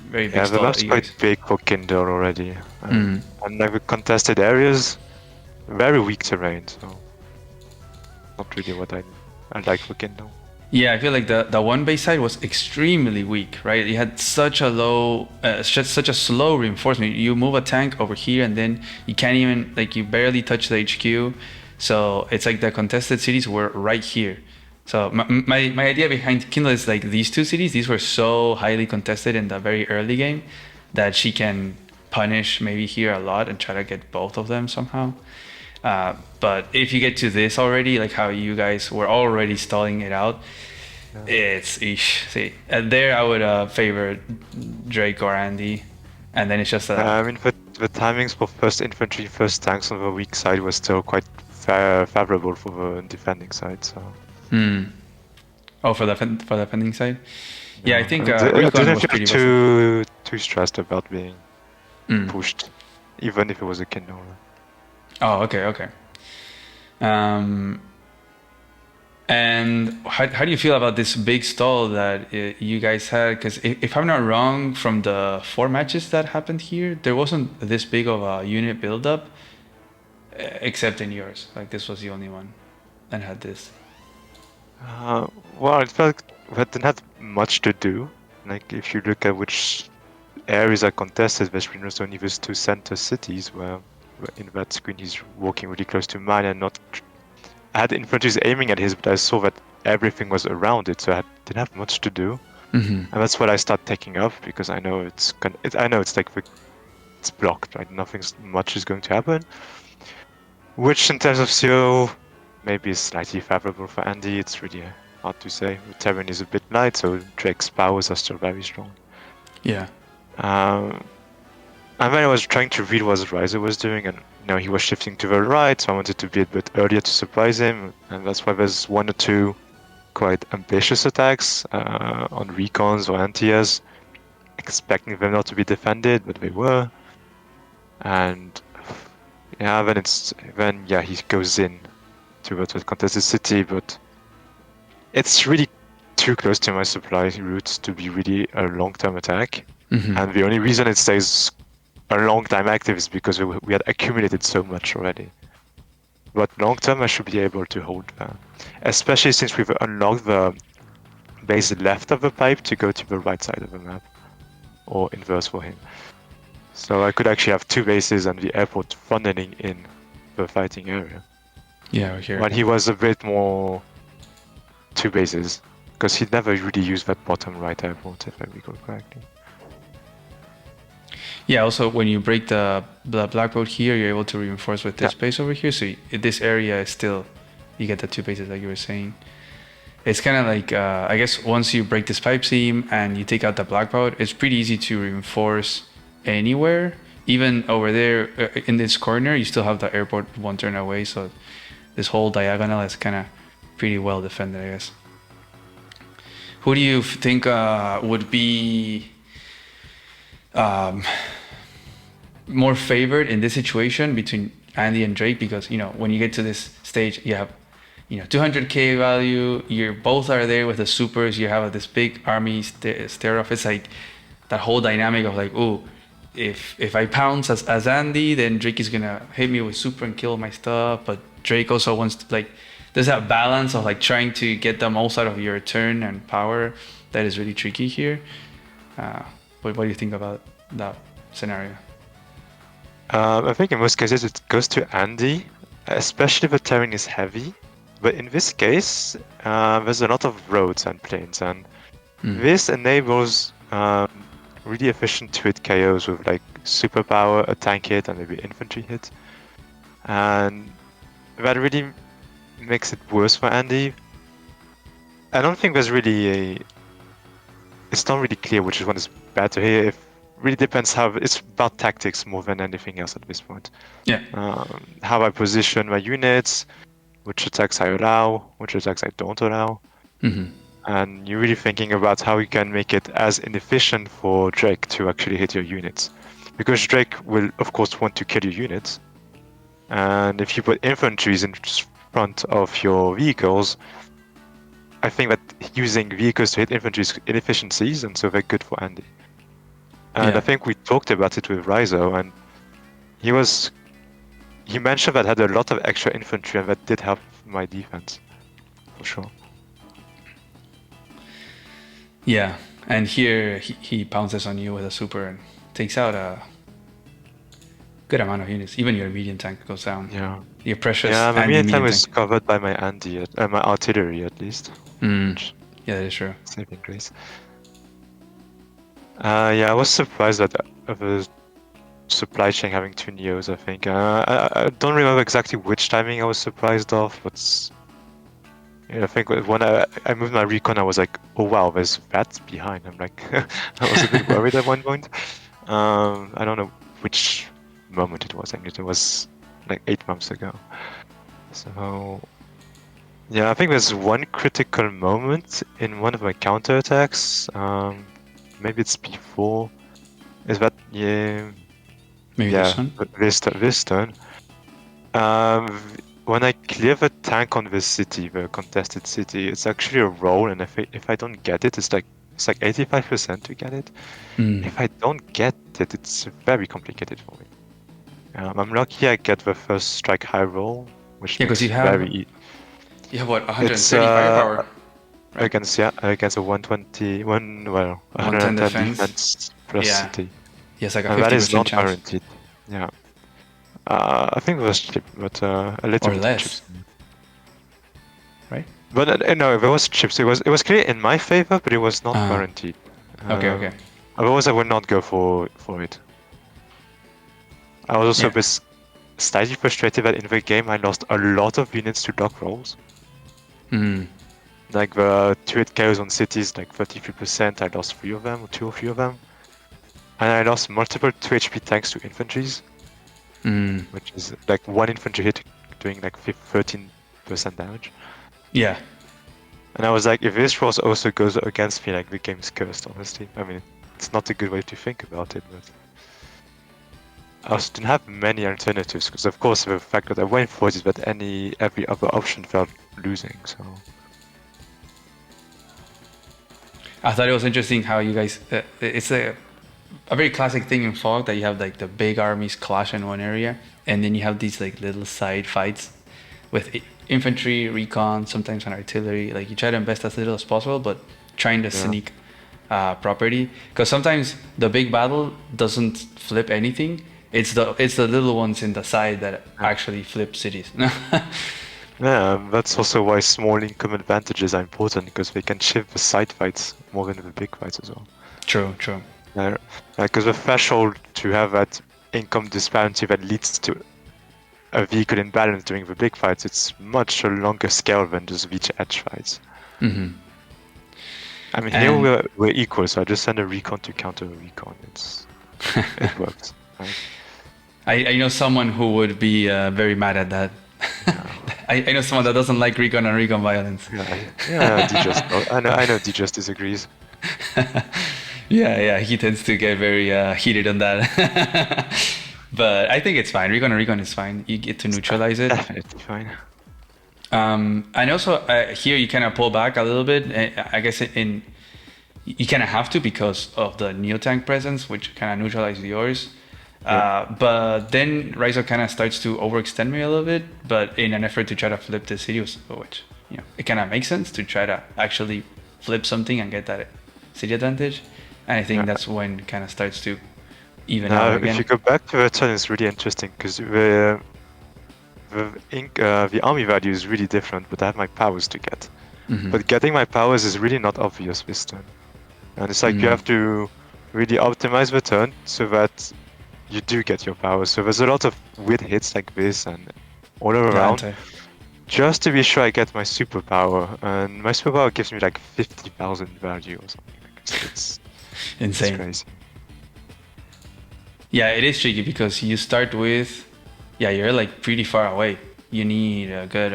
Very big the map's quite big for Kindle already. And like the contested areas, very weak terrain, so not really what I like for Kindle. Yeah, I feel like the one base side was extremely weak, right? You had such a low, such a slow reinforcement. You move a tank over here, and then you can't even, you barely touch the HQ. So it's like the contested cities were right here. So my idea behind Kindle is like these two cities, these were so highly contested in the very early game that she can punish maybe here a lot and try to get both of them somehow. But if you get to this already, like how you guys were already stalling it out, it's ish. See, there I would favor Drake or Andy, and then it's just I mean, the timings for first infantry, first tanks on the weak side was still quite favorable for the defending side. So. Oh, for the defending side. Yeah, I think I Recon didn't was pretty feel too stressed about being pushed, even if it was a Kindle. Oh, okay. And how do you feel about this big stall that you guys had? Because if I'm not wrong, from the 4 matches that happened here, there wasn't this big of a unit buildup, except in yours. Like this was the only one that had this. Well, it felt we didn't have much to do. Like if you look at which areas are contested, there's pretty much only these 2 center cities where in that screen he's walking really close to mine and not. I had infantry aiming at his, but I saw that everything was around it, so I didn't have much to do. And that's what I start taking up because I know it's blocked, right? Nothing much is going to happen. Which in terms of CO maybe is slightly favorable for Andy. It's really hard to say. The terrain is a bit light, so Drake's powers are still very strong. Yeah. And then I was trying to read what Riser was doing, and he was shifting to the right, so I wanted to be a bit earlier to surprise him, and that's why there's 1 or 2 quite ambitious attacks on recons or anti-airs, expecting them not to be defended, but they were. And then he goes in towards the contested city, but it's really too close to my supply routes to be really a long-term attack. And the only reason it stays a long time active is because we had accumulated so much already. But long term I should be able to hold that. Especially since we've unlocked the base left of the pipe to go to the right side of the map. Or inverse for him. So I could actually have 2 bases and the airport funneling in the fighting area. Yeah, here. But he was a bit more 2 bases. Because he never really used that bottom right airport, if I recall correctly. Yeah, also when you break the black boat here, you're able to reinforce with this base over here. So this area is still, you get the 2 bases like you were saying. It's kind of like, I guess once you break this pipe seam and you take out the black boat, it's pretty easy to reinforce anywhere. Even over there in this corner, you still have the airport 1 turn away. So this whole diagonal is kind of pretty well defended, I guess. Who do you think would be more favored in this situation between Andy and Drake? Because when you get to this stage, you have 200k value. You both are there with the supers. You have this big army stare off. It's like that whole dynamic of like, oh, if I pounce as Andy, then Drake is gonna hit me with super and kill my stuff. But Drake also wants to like, there's that balance of like trying to get the most out of your turn and power that is really tricky here. What do you think about that scenario? I think in most cases it goes to Andy, especially if the terrain is heavy. But in this case, there's a lot of roads and plains, and this enables really efficient 2-hit KOs with like superpower, a tank hit, and maybe infantry hit. And that really makes it worse for Andy. I don't think there's really it's not really clear which one is better here. It really depends it's about tactics more than anything else at this point. Yeah. How I position my units, which attacks I allow, which attacks I don't allow. And you're really thinking about how you can make it as inefficient for Drake to actually hit your units. Because Drake will, of course, want to kill your units. And if you put infantries in front of your vehicles, I think that using vehicles to hit infantry is inefficiencies, and so they're good for Andy. And I think we talked about it with Rizzo, and he mentioned that I had a lot of extra infantry, and that did help my defense, for sure. Yeah, and here he pounces on you with a super and takes out a good amount of units. Even your medium tank goes down. Yeah. Your precious. Yeah, my medium tank is tank. covered by my Andy, my artillery at least. Yeah, that is true. Saving grace. Yeah, I was surprised at the supply chain having 2 Neos, I think. I don't remember exactly which timing I was surprised of, but I think when I moved my recon, I was like, oh wow, there's VATs behind. I'm like, I was a bit worried at one point. I don't know which moment it was. I guess it was like 8 months ago. So yeah, I think there's one critical moment in one of my counterattacks. Maybe it's before. Is that Maybe this turn. When I clear the tank on the city, the contested city, it's actually a roll, and if I don't get it, it's like 85% to get it. If I don't get it, it's very complicated for me. I'm lucky I get the first strike high roll, which makes it very easy. You have what, 130 firepower? Right? Against a 110 defense plus city. Yes, like a 50% and that is not chance. guaranteed. Yeah. I think it was cheap, but a little or bit less. chips. Right? But no, there was chips. It was clear in my favor, but it was not guaranteed. Okay. Otherwise, I would not go for it. I was also a bit slightly frustrated that in the game I lost a lot of units to lock rolls. Like the 2-hit KOs on cities, like 33%, I lost 3 of them, or 2 or 3 of them. And I lost multiple 2 HP tanks to infantries. Which is like 1 infantry hit doing like 13% damage. Yeah. And I was like, if this roll also goes against me, like the game's cursed, honestly. I mean, it's not a good way to think about it, but I also didn't have many alternatives, because of course the fact that I went for it is that every other option felt losing, so... I thought it was interesting how you guys, it's a very classic thing in Fog that you have like the big armies clash in one area, and then you have these like little side fights with infantry, recon, sometimes on artillery. Like you try to invest as little as possible, but trying to sneak property, because sometimes the big battle doesn't flip anything. It's the little ones in the side that actually flip cities. Yeah, that's also why small income advantages are important, because they can shift the side fights more than the big fights as well. True. Because the threshold to have that income disparity that leads to a vehicle imbalance during the big fights, it's much a longer scale than just each edge fights. I mean, here we're equal, so I just send a recon to counter a recon. It works. Right? I know someone who would be very mad at that I know someone that doesn't like recon and recon violence. Yeah, D-Just. I know D-Just disagrees. Yeah, he tends to get very heated on that. But I think it's fine. Recon and recon is fine. You get to neutralize it. Definitely fine. And also here you kind of pull back a little bit. I guess in you kind of have to because of the neo tank presence, which kind of neutralizes yours. But then Rizzo kind of starts to overextend me a little bit, but in an effort to try to flip the city, which it kind of makes sense to try to actually flip something and get that city advantage. And I think that's when it kind of starts to even out again. If you go back to the turn, it's really interesting because the army value is really different, but I have my powers to get. But getting my powers is really not obvious this turn. And it's like you have to really optimize the turn so that you do get your powers. So there's a lot of weird hits like this and all around. Just to be sure I get my superpower. And my superpower gives me like 50,000 value or something. It's insane. It's crazy. Yeah, it is tricky because you start with, you're like pretty far away. You need a good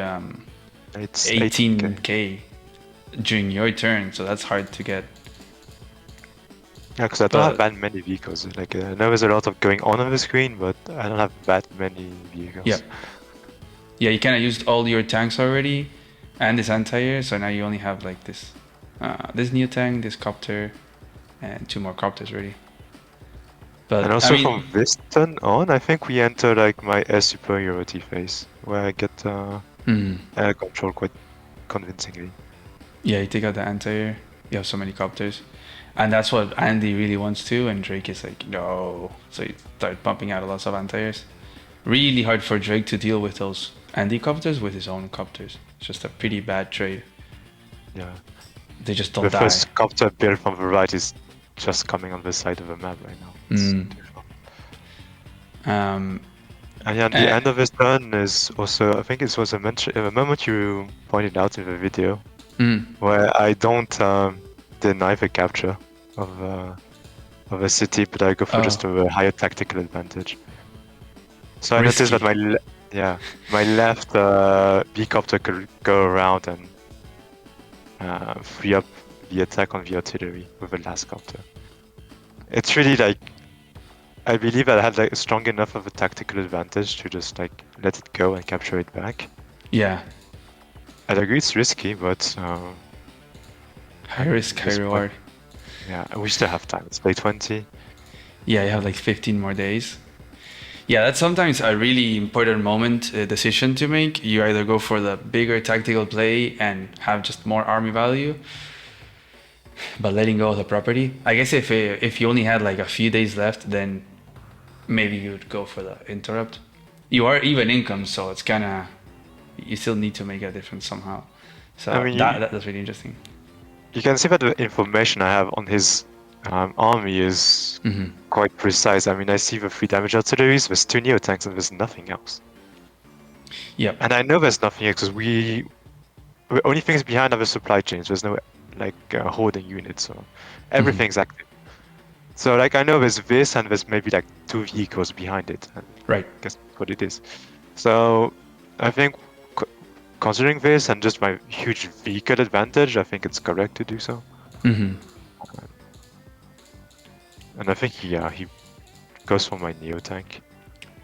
18k during your turn, so that's hard to get. Yeah, because I don't have that many vehicles. Like I know there's a lot of going on the screen, but I don't have that many vehicles. Yeah, you kind of used all your tanks already, and this anti-air, so now you only have like this neo tank, this copter, and 2 more copters ready. But and also from this turn on, I think we enter like my air superiority phase, where I get air control quite convincingly. Yeah, you take out the anti-air, you have so many copters. And that's what Andy really wants to, and Drake is like, no. So you start pumping out lots of anti-airs. Really hard for Drake to deal with those Andy copters with his own copters. It's just a pretty bad trade. Yeah. They just don't die. The first copter build from the right is just coming on the side of the map right now. And yeah, the end of his turn is also, I think it was a moment you pointed out in the video, where I don't deny the capture of a city, but I go for just a higher tactical advantage. So I noticed that my left B-copter could go around and free up the attack on the artillery with the last copter. It's really like, I believe I had like strong enough of a tactical advantage to just like let it go and capture it back. Yeah. I agree it's risky, but high risk, high reward. Yeah, we still have time. It's play 20. Yeah, you have like 15 more days. Yeah, that's sometimes a really important decision to make. You either go for the bigger tactical play and have just more army value, but letting go of the property. I guess if you only had like a few days left, then maybe you would go for the interrupt. You are even income, so it's kind of, you still need to make a difference somehow. So I mean, that's really interesting. You can see that the information I have on his army is quite precise. I mean, I see the 3 damage artilleries, there's 2 neo tanks, and there's nothing else. Yeah. And I know there's nothing else because the only things behind are the supply chains. There's no like hoarding units, so everything's active. So like I know there's this, and there's maybe like 2 vehicles behind it. And right. That's what it is. So I think considering this and just my huge vehicle advantage, I think it's correct to do so. And I think he goes for my neo tank.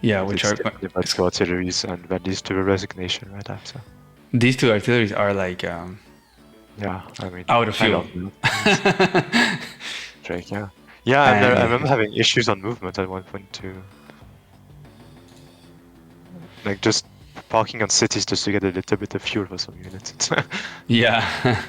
Yeah, which are two artilleries, and that leads to a resignation right after. These 2 artilleries are like I mean, out of fuel. Drake, yeah. I remember having issues on movement at one point too. Like just parking on cities just to get a little bit of fuel for some units. Yeah.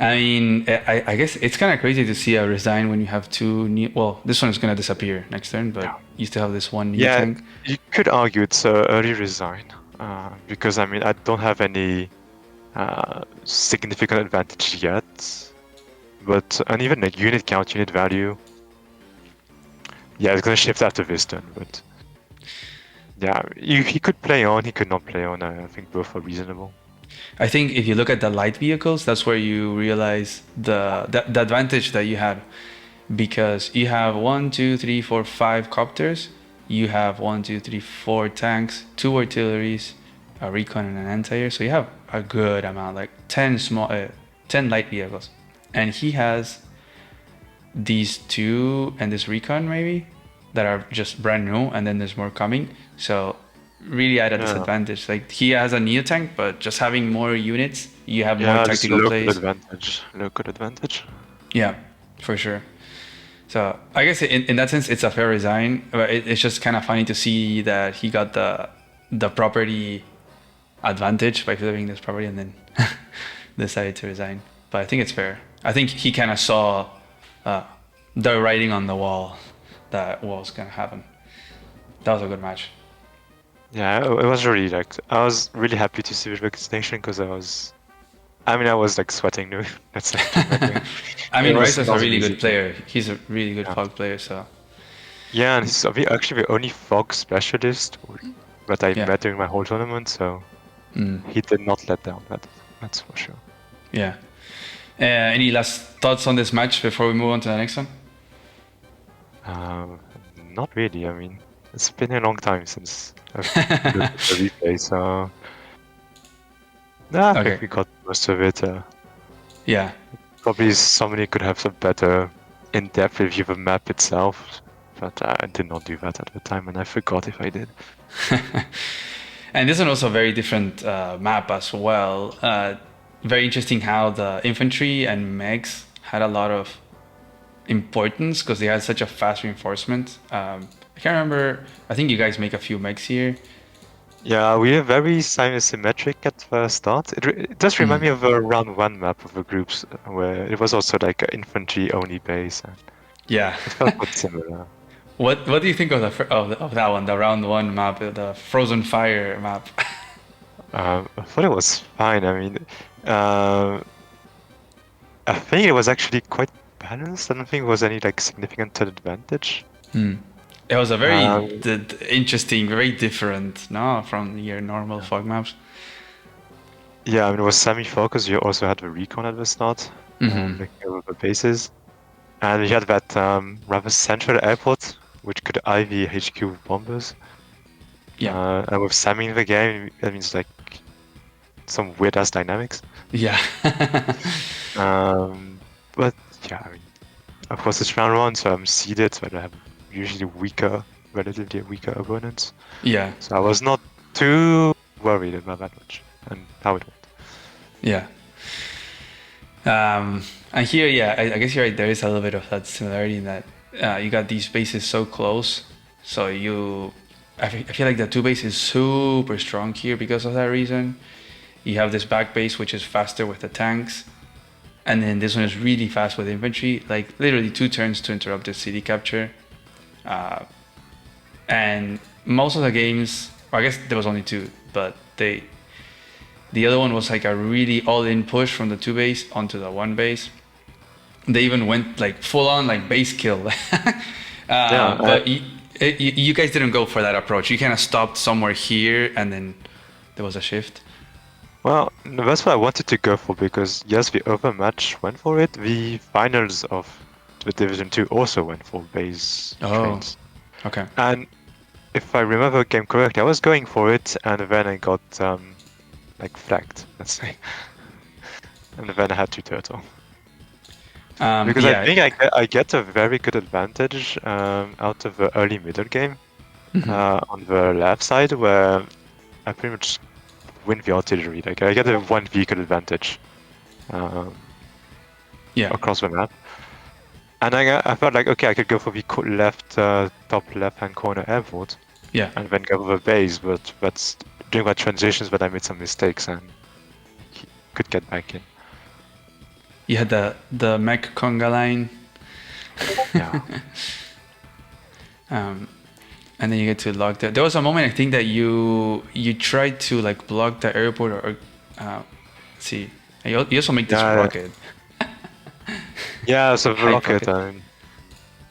I mean, I guess it's kind of crazy to see a resign when you have 2 new. Well, this one is going to disappear next turn, but you still have this 1 new tank. You could argue it's an early resign because I mean I don't have any significant advantage yet, and even like unit count, unit value. Yeah, it's gonna shift after this turn, but yeah, he could play on, he could not play on. I think both are reasonable. I think if you look at the light vehicles, that's where you realize the advantage that you had, because you have 1, 2, 3, 4, 5 copters, you have 1, 2, 3, 4 tanks, 2 artilleries, a recon, and an anti-air. So you have a good amount, like 10 light vehicles, and he has these two and this recon maybe that are just brand new, and then there's more coming. So really at a disadvantage. Like he has a neo tank, but just having more units, you have more just tactical local plays. advantage. Local advantage. Yeah, for sure. So I guess in that sense, it's a fair resign. But it's just kind of funny to see that he got the property advantage by flipping this property and then decided to resign. But I think it's fair. I think he kind of saw the writing on the wall that what was gonna happen. That was a good match. Yeah, it was really like I was really happy to see Uzbek Nation because I was like sweating. That's I mean, it was Ricer's a not really easy. good player. He's a really good Yeah. fog player. So Yeah, and he's actually the only fog specialist that I yeah, met during my whole tournament. So he did not let down. That's for sure. yeah. Any last thoughts on this match before we move on to the next one? Not really. I mean, it's been a long time since I've looked at the replay, so I Okay. think we got most of it. Yeah. Probably somebody could have a better in-depth review of the map itself, but I did not do that at the time, and I forgot if I did. And this is also a very different map as well. Very interesting how the infantry and megs had a lot of importance because they had such a fast reinforcement. I can't remember. I think you guys make a few megs here. Yeah, we are very symmetric at the start. It does remind me of a round one map of the groups where it was also like an infantry only base. And Yeah. it felt quite similar. What do you think of of that one, the round one map, the Frozen Fire map? I thought it was fine. I mean, I think it was actually quite balanced. I don't think it was any like significant advantage. It was a very interesting, very different, no, from your normal fog maps. Yeah, I mean, it was semi-focused. You also had the recon at the start, looking over the bases. And you had that rather central airport, which could IV HQ bombers. Yeah. And with Sammy in the game, that means like some weird-ass dynamics. Yeah. But yeah, I mean, of course it's round one, so I'm seeded, so I have usually relatively weaker opponents. Yeah. So I was not too worried about that much and how it went. Yeah. And here, yeah, I guess you're right. There is a little bit of that similarity in that you got these bases so close. So I feel like the two base is super strong here because of that reason. You have this back base, which is faster with the tanks. And then this one is really fast with infantry, like literally 2 turns to interrupt the city capture. And most of the games, well, I guess there was only 2, but the other one was like a really all-in push from the 2 base onto the 1 base. They even went like full-on like base kill. But you guys didn't go for that approach. You kind of stopped somewhere here, and then there was a shift. Well, that's what I wanted to go for because yes, the other match went for it. The finals of the Division 2 also went for base trains. Okay. And if I remember the game correctly, I was going for it, and then I got like flagged, let's say, and then I had to turtle. Because yeah. I think I get a very good advantage out of the early middle game on the left side, where I pretty much win the artillery. Like I get a 1 vehicle advantage across the map. And I felt like, okay, I could go for the top left-hand corner airport. Yeah. And then go for the base, but that's during my transitions that I made some mistakes and he could get back in. You had the mech conga line. Yeah. And then you get to lock that. There was a moment I think that you tried to like block the airport or let's see. You also make this rocket. Yeah, so the rocket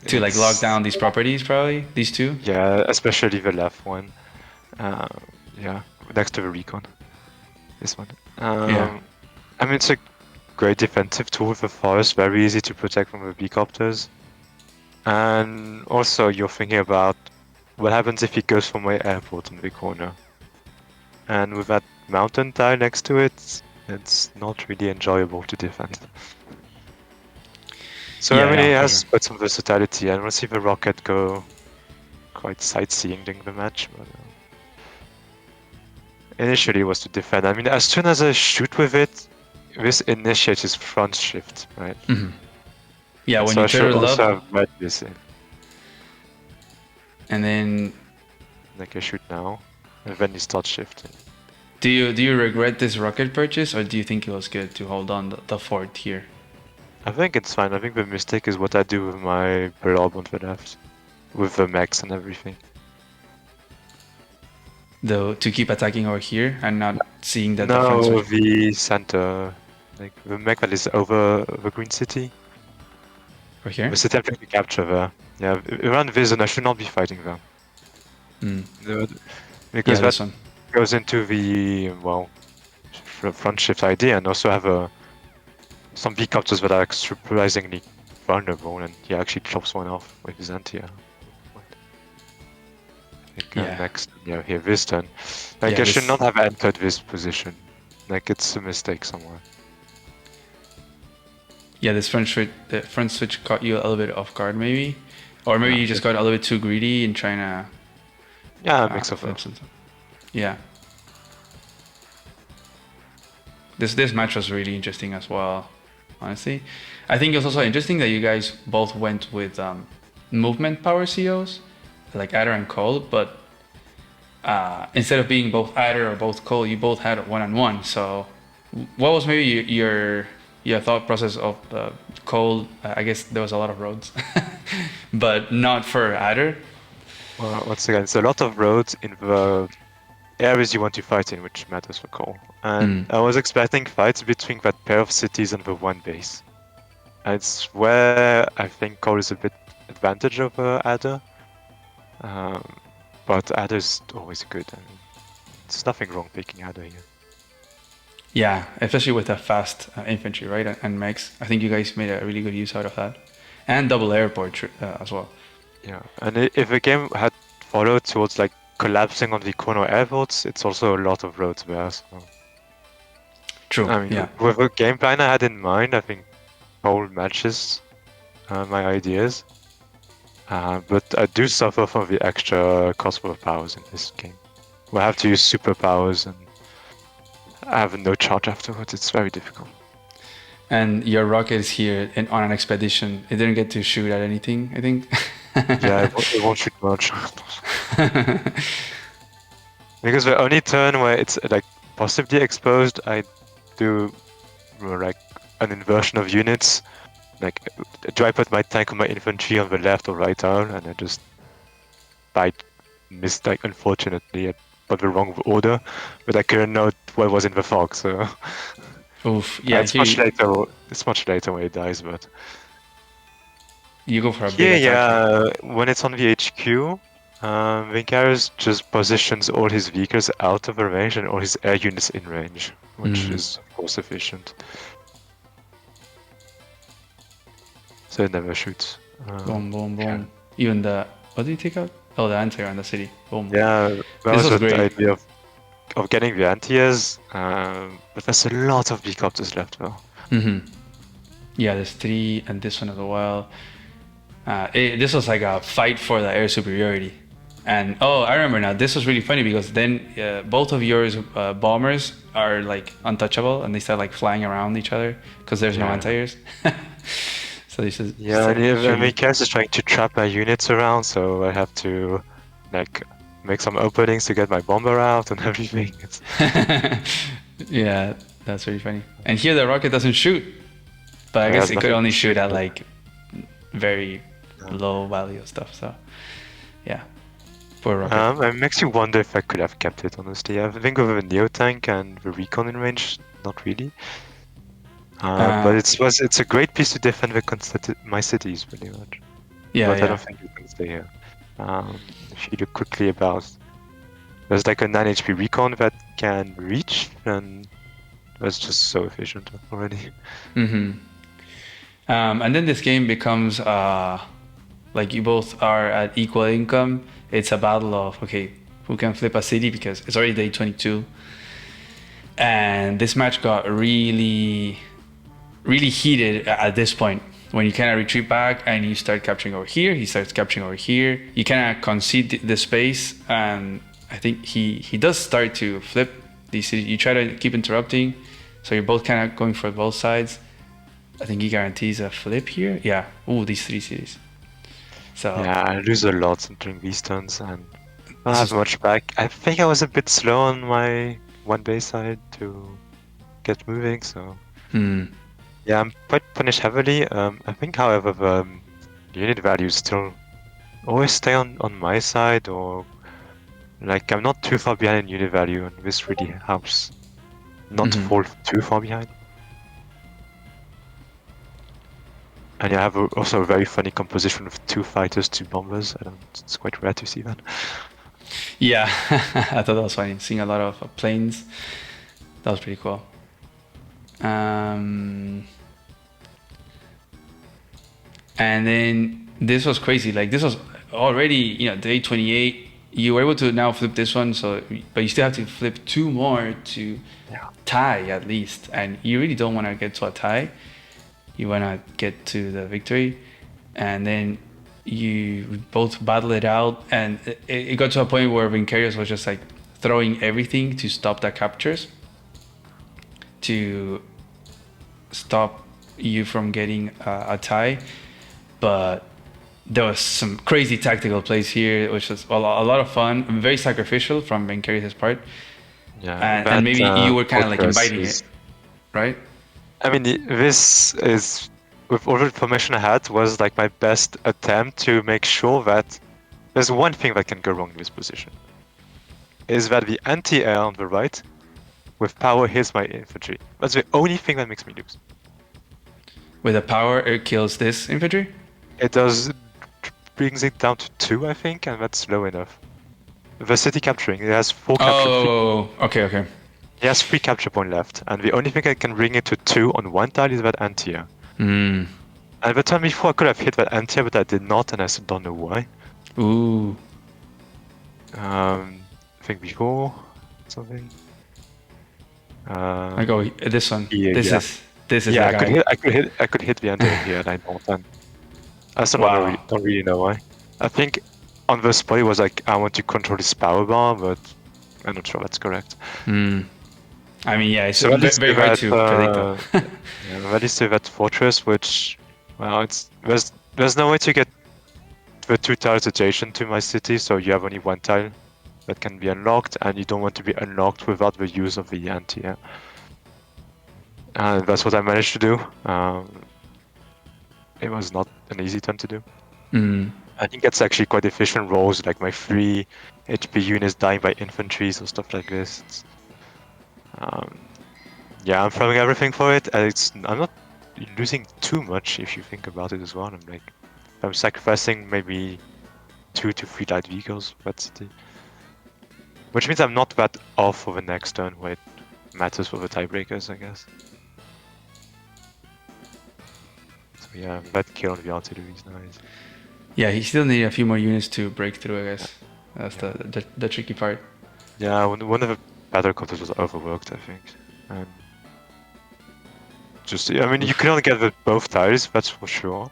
to like lock down these properties, probably these 2. Yeah, especially the left one. Yeah, next to the recon. This one. I mean, it's a great defensive tool for forest. Very easy to protect from the B-copters. And also, you're thinking about what happens if he goes for my airport in the corner. and with that mountain tile next to it, it's not really enjoyable to defend. So I Yeah, mean, no, it for has sure. quite some versatility, and we'll see the rocket go quite sightseeing during the match. But initially, it was to defend. I mean, as soon as I shoot with it, this initiates his front shift, right? Yeah, when So you I should turtle also up have read this in. and then Like I shoot now, and then he starts shifting. do you regret this rocket purchase, or do you think it was good to hold on the fort here? I think it's fine. I think the mistake is what I do with my Barrel on the left, with the mechs and everything. Though to keep attacking over here and not seeing that the front No, switch. the center, like the mech that is over the green city. Over here? The city I'm trying to capture there. Yeah, around Vision, I should not be fighting there. Mm. Because Yeah, that this one. goes into the, well, front shift idea, and also have some helicopters that are surprisingly vulnerable, and he actually chops one off with his anti. I think Yeah. next, yeah, here this turn. Like Yeah, I should this. not have entered this position. Like it's a mistake somewhere. Yeah, this the front switch caught you a little bit off guard, maybe, or maybe Yeah, you just got a little bit too greedy in trying to yeah, a mix of flip both. something. Yeah. This match was really interesting as well. Honestly, I think it was also interesting that you guys both went with movement power COs, like Adder and Cole, but instead of being both Adder or both Cole, you both had one-on-one. So, what was maybe your thought process of Cole? I guess there was a lot of roads, but not for Adder. Well, once again, it's a lot of roads in the areas you want to fight in, which matters for Cole. And Mm. I was expecting fights between that pair of cities and the one base. And it's where I think Cole is a bit advantage over Adder. Um, but Adder's always good. I mean, there's nothing wrong picking Adder here. Yeah, especially with the fast infantry, right, and mechs. I think you guys made a really good use out of that, and double airport as well. Yeah, and if the game had followed towards like collapsing on the corner airports, it's also a lot of roads there. So. True. I mean, Yeah. with the game plan I had in mind, I think Cole matches my ideas. But I do suffer from the extra cost of powers in this game. We have to use superpowers and I have no charge afterwards. It's very difficult. And your rocket is here on an expedition. It didn't get to shoot at anything, I think. Yeah, it won't shoot much. Because the only turn where it's like possibly exposed, I do like an inversion of units. Like, do I put my tank or my infantry on the left or right arm, and I just missed, like, unfortunately, but the wrong order. But I couldn't know what was in the fog, so Oof. Yeah. it's much later. It's much later when it dies, but You go for a big here, attack here. yeah, when it's on the HQ, Vincaris just positions all his vehicles out of the range and all his air units in range, which is of course efficient. So it never shoots. Boom, boom, Yeah. boom. Even what did you take out? Oh, the anti on the city. Boom. Yeah, that This was was what the great. idea of getting the anti-airs, but there's a lot of helicopters left though. Yeah, there's three, and this one as well. This was like a fight for the air superiority. And oh, I remember now. This was really funny because then both of yours bombers are like untouchable, and they start like flying around each other because there's no Yeah. anti-airs. So they just Yeah, start and shooting. Vincaris is trying to trap my units around, so I have to like make some openings to get my bomber out and everything. Yeah, that's really funny. And here the rocket doesn't shoot, but I It guess has it could nothing only to shoot at but- like very Yeah. low value stuff. So yeah, poor rocket. It makes you wonder if I could have kept it, honestly. I think with the Neo tank and the recon in range, not really. But it's a great piece to defend my cities, pretty much. Yeah, But I yeah. don't think you can stay here. If you look quickly about, there's like a 9 HP recon that can reach, and that's just so efficient already. And then this game becomes like you both are at equal income. It's a battle of okay, who can flip a city because it's already day 22. And this match got really, really heated at this point. When you kind of retreat back and you start capturing over here, he starts capturing over here. You kind of concede the space, and I think he does start to flip these cities. You try to keep interrupting, so you're both kind of going for both sides. I think he guarantees a flip here. Yeah. Ooh, these 3 cities. So Yeah, I lose a lot during these turns, and I don't have much back. I think I was a bit slow on my one base side to get moving, so yeah, I'm quite punished heavily. I think, however, the unit values still always stay on my side, or like I'm not too far behind in unit value, and this really helps not to fall too far behind. And I have also a very funny composition of 2 fighters, 2 bombers. It's quite rare to see that. yeah, I thought that was funny. Seeing a lot of planes, that was pretty cool. And then this was crazy. Like this was already, day 28. You were able to now flip this one, but you still have to flip 2 more to tie at least. And you really don't want to get to a tie. You want to get to the victory, and then you both battle it out. And it got to a point where Vincarious was just like throwing everything to stop the captures, to stop you from getting a tie. But there was some crazy tactical plays here, which was a lot of fun and very sacrificial from Vincarious' part. Yeah, and maybe you were kind of like inviting it, right? I mean, this is, with all the information I had, was like my best attempt to make sure that there's one thing that can go wrong in this position. Is that the anti-air on the right, with power, hits my infantry. That's the only thing that makes me lose. With the power, it kills this infantry? It does, brings it down to 2, I think, and that's low enough. The city capturing, it has 4 capture. Oh, okay. He has 3 capture points left, and the only thing I can bring it to 2 on one tile is that anti-air. And the turn before I could have hit that anti-air, but I did not, and I still don't know why. Ooh. I think before something. I go this one. Yeah, this is yeah. the guy. I could hit the anti-air here, and I don't. I still don't really know why. I think on the spot it was like I want to control this power bar, but I'm not sure that's correct. I mean, yeah, it's very hard to predict that. Yeah, that is to that fortress, which, well, there's no way to get the 2 tiles adjacent to my city, so you have only 1 tile that can be unlocked, and you don't want to be unlocked without the use of the anti-air. And that's what I managed to do. It was not an easy turn to do. I think that's actually quite efficient rolls, like my 3 HP units dying by infantries or stuff like this. Yeah, I'm throwing everything for it, and I'm not losing too much if you think about it as well. I'm sacrificing maybe 2 to 3 light vehicles for that city. Which means I'm not that off for the next turn where it matters for the tiebreakers, I guess. So yeah, that kill on the artillery is nice. Yeah, he still needed a few more units to break through, I guess. That's the tricky part. Yeah, one of the battle counters was overworked, I think. And I mean, you can only get both tiles, that's for sure.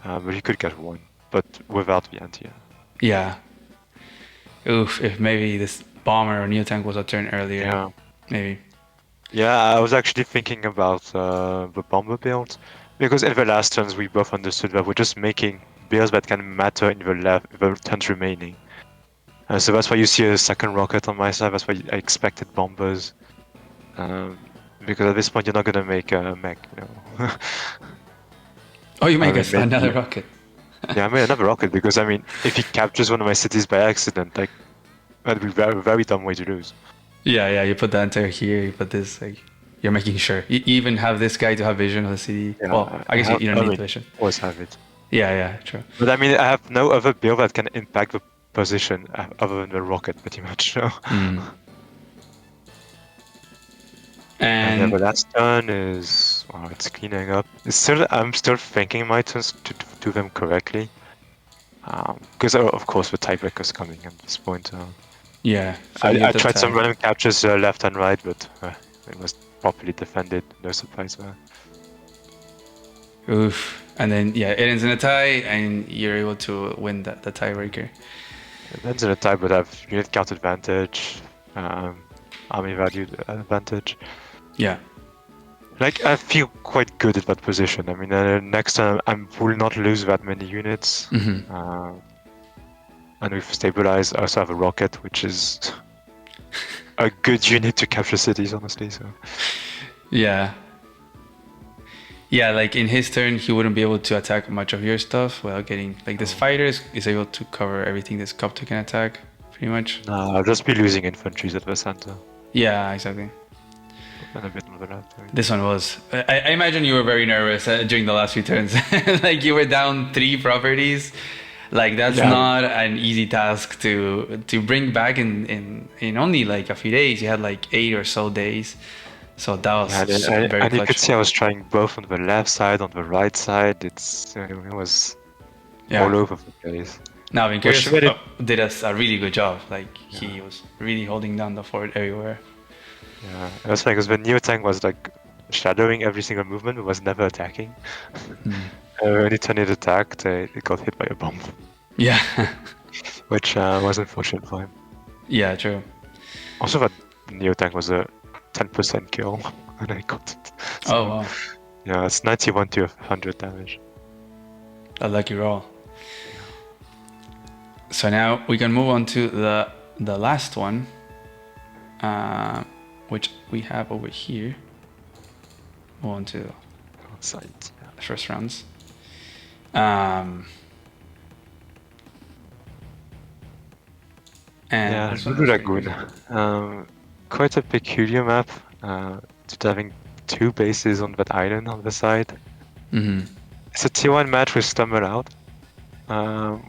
But you could get 1, but without the anti-air. Yeah. Oof, if maybe this bomber or neo-tank was a turn earlier. Yeah. Maybe. Yeah, I was actually thinking about the bomber build, because in the last turns we both understood that we're just making builds that can matter in the turns remaining. So that's why you see a second rocket on my side, that's why I expected bombers. Because at this point you're not gonna make a mech, Oh, you make another rocket. Yeah, I made another rocket because, I mean, if he captures one of my cities by accident, like, that'd be a very dumb way to lose. Yeah, you put the anti-air here, you put this, like, you're making sure. You even have this guy to have vision of the city. Yeah, well, I guess you don't need vision. Always have it. Yeah, true. But I mean, I have no other build that can impact the position other than the rocket, pretty much, so. And the last turn is, it's cleaning up. I'm still thinking my turns to do them correctly. Because of course the tiebreaker's coming at this point. Yeah. So you I get the tried some tie. random captures left and right, but it was properly defended. No surprise there. Oof. And then yeah, it ends in a tie, and you're able to win the tiebreaker. It ends in a tie, but I have unit count advantage, army value advantage. Yeah. Like I feel quite good at that position. I mean, next time I will not lose that many units. Mm-hmm. And with stabilize, I also have a rocket, which is a good unit to capture cities, honestly. So Yeah. Yeah, like in his turn, he wouldn't be able to attack much of your stuff without getting like this fighter is able to cover everything this copter can attack, pretty much. I'll just be losing infantry at the center Yeah, exactly. and a bit on the left. I mean. This one was. I imagine you were very nervous during the last few turns. Like you were down 3 properties. Like that's Yeah. not an easy task to bring back in only like a few days. You had like 8 or so days. So that was very And you could clutch. see I was trying both on the left side, on the right side. It was Yeah. all over the place. Now, Which Vincurious made it, did us a really good job. Like he yeah, was really holding down the fort everywhere. yeah. It was like because the Neo tank was like shadowing every single movement, but was never attacking. Mm. Anytime it attacked, it got hit by a bomb, Yeah. which was unfortunate for him. Yeah. True. Also, that Neo tank was a 10% kill, and I got it. So, Oh wow. yeah, it's 91 to 100 damage. A lucky roll. So now we can move on to the last one, which we have over here. Move on to Outside. the first rounds. And Yeah, this one Lulu looks pretty Lagoon. good. Quite a peculiar map. To having 2 bases on that island on the side. Mm-hmm. It's a tier 1 match with Stumble out,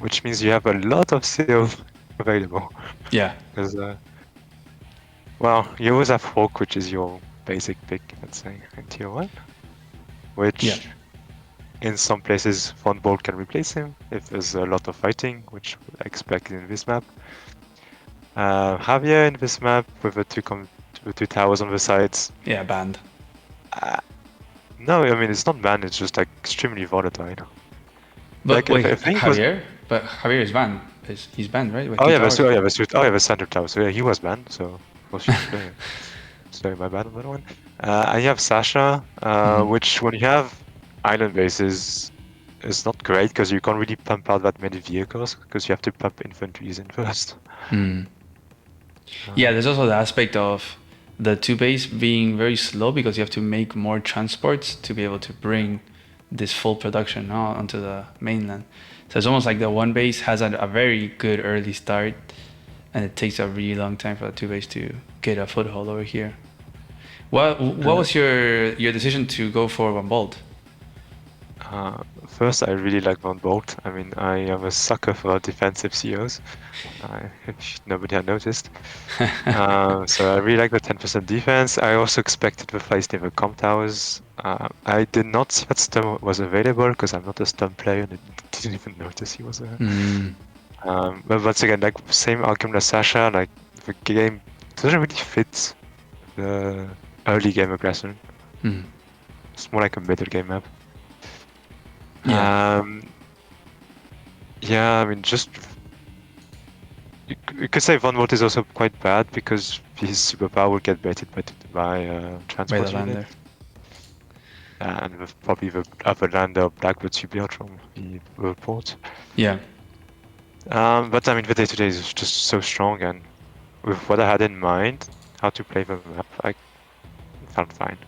which means you have a lot of seal available. Yeah. Because, well, you always have Hawk, which is your basic pick, let's say, in tier 1. Which, Yeah. in some places, Von Bolt can replace him if there's a lot of fighting, which I expect in this map. Javier in this map with the two towers on the sides. Yeah. Banned. No, I mean it's not banned. It's just like extremely volatile. But Like wait, if he was, Javier? But Javier is banned. He's banned, right? With oh two yeah, towers. the center tower. So yeah, he was banned. So of course you should play it. Sorry, my bad on that one. And you have Sasha, Mhm. which when you have island bases, is not great because you can't really pump out that many vehicles because you have to pump infantries in first. Mm. Yeah, there's also the aspect of the two base being very slow because you have to make more transports to be able to bring this full production onto the mainland. So it's almost like the one base has a very good early start, and it takes a really long time for the two base to get a foothold over here. What was your decision to go for Van Bolt? First, I really like Von Bolt. I mean, I am a sucker for defensive COs, if nobody had noticed. So I really like the 10% defense. I also expected the fight in the comp towers. I did not see that Sturm was available because I'm not a Sturm player and I didn't even notice he was there. Mm. But once again, like same argument as Sasha, like the game doesn't really fit the early game aggression. Mm. It's more like a middle game map. Yeah. Yeah, I mean, just you could say Von Volt is also quite bad because his superpower will get baited by By transport the unit, lander. and probably the other lander Blackbird Superyacht from the report. Yeah. But I mean, the day-to-day is just so strong, and with what I had in mind, how to play the map, I felt fine.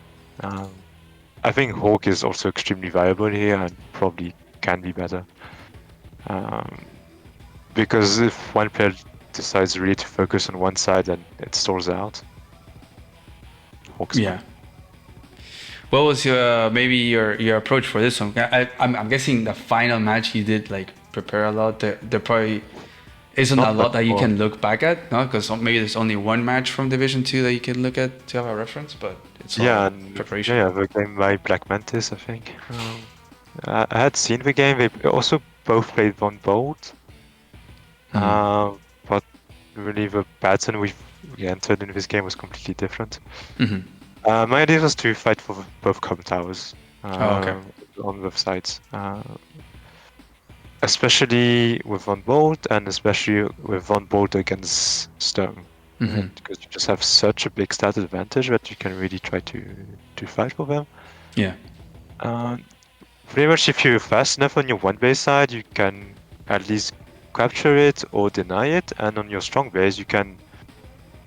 I think Hawk is also extremely viable here and probably can be better. Because if one player decides really to focus on one side, then it stalls out. Hawk's Yeah. What was your maybe your approach for this one? I'm guessing the final match you did like prepare a lot. There probably isn't Not a lot much that you more. can look back at, no? Because maybe there's only one match from Division 2 that you can look at to have a reference, but it's all And preparation. yeah, the game by Black Mantis, I think. I had seen the game. They also both played Von Bolt, But really the pattern we entered in this game was completely different. Hmm. My idea was to fight for both com towers Oh, okay. on both sides, especially with Von Bolt and especially with Von Bolt against Stone. Hmm. Right? Because you just have such a big stat advantage that you can really try to fight for them. Yeah. Um, Pretty much if you're fast enough on your one base side, you can at least capture it or deny it, and on your strong base, you can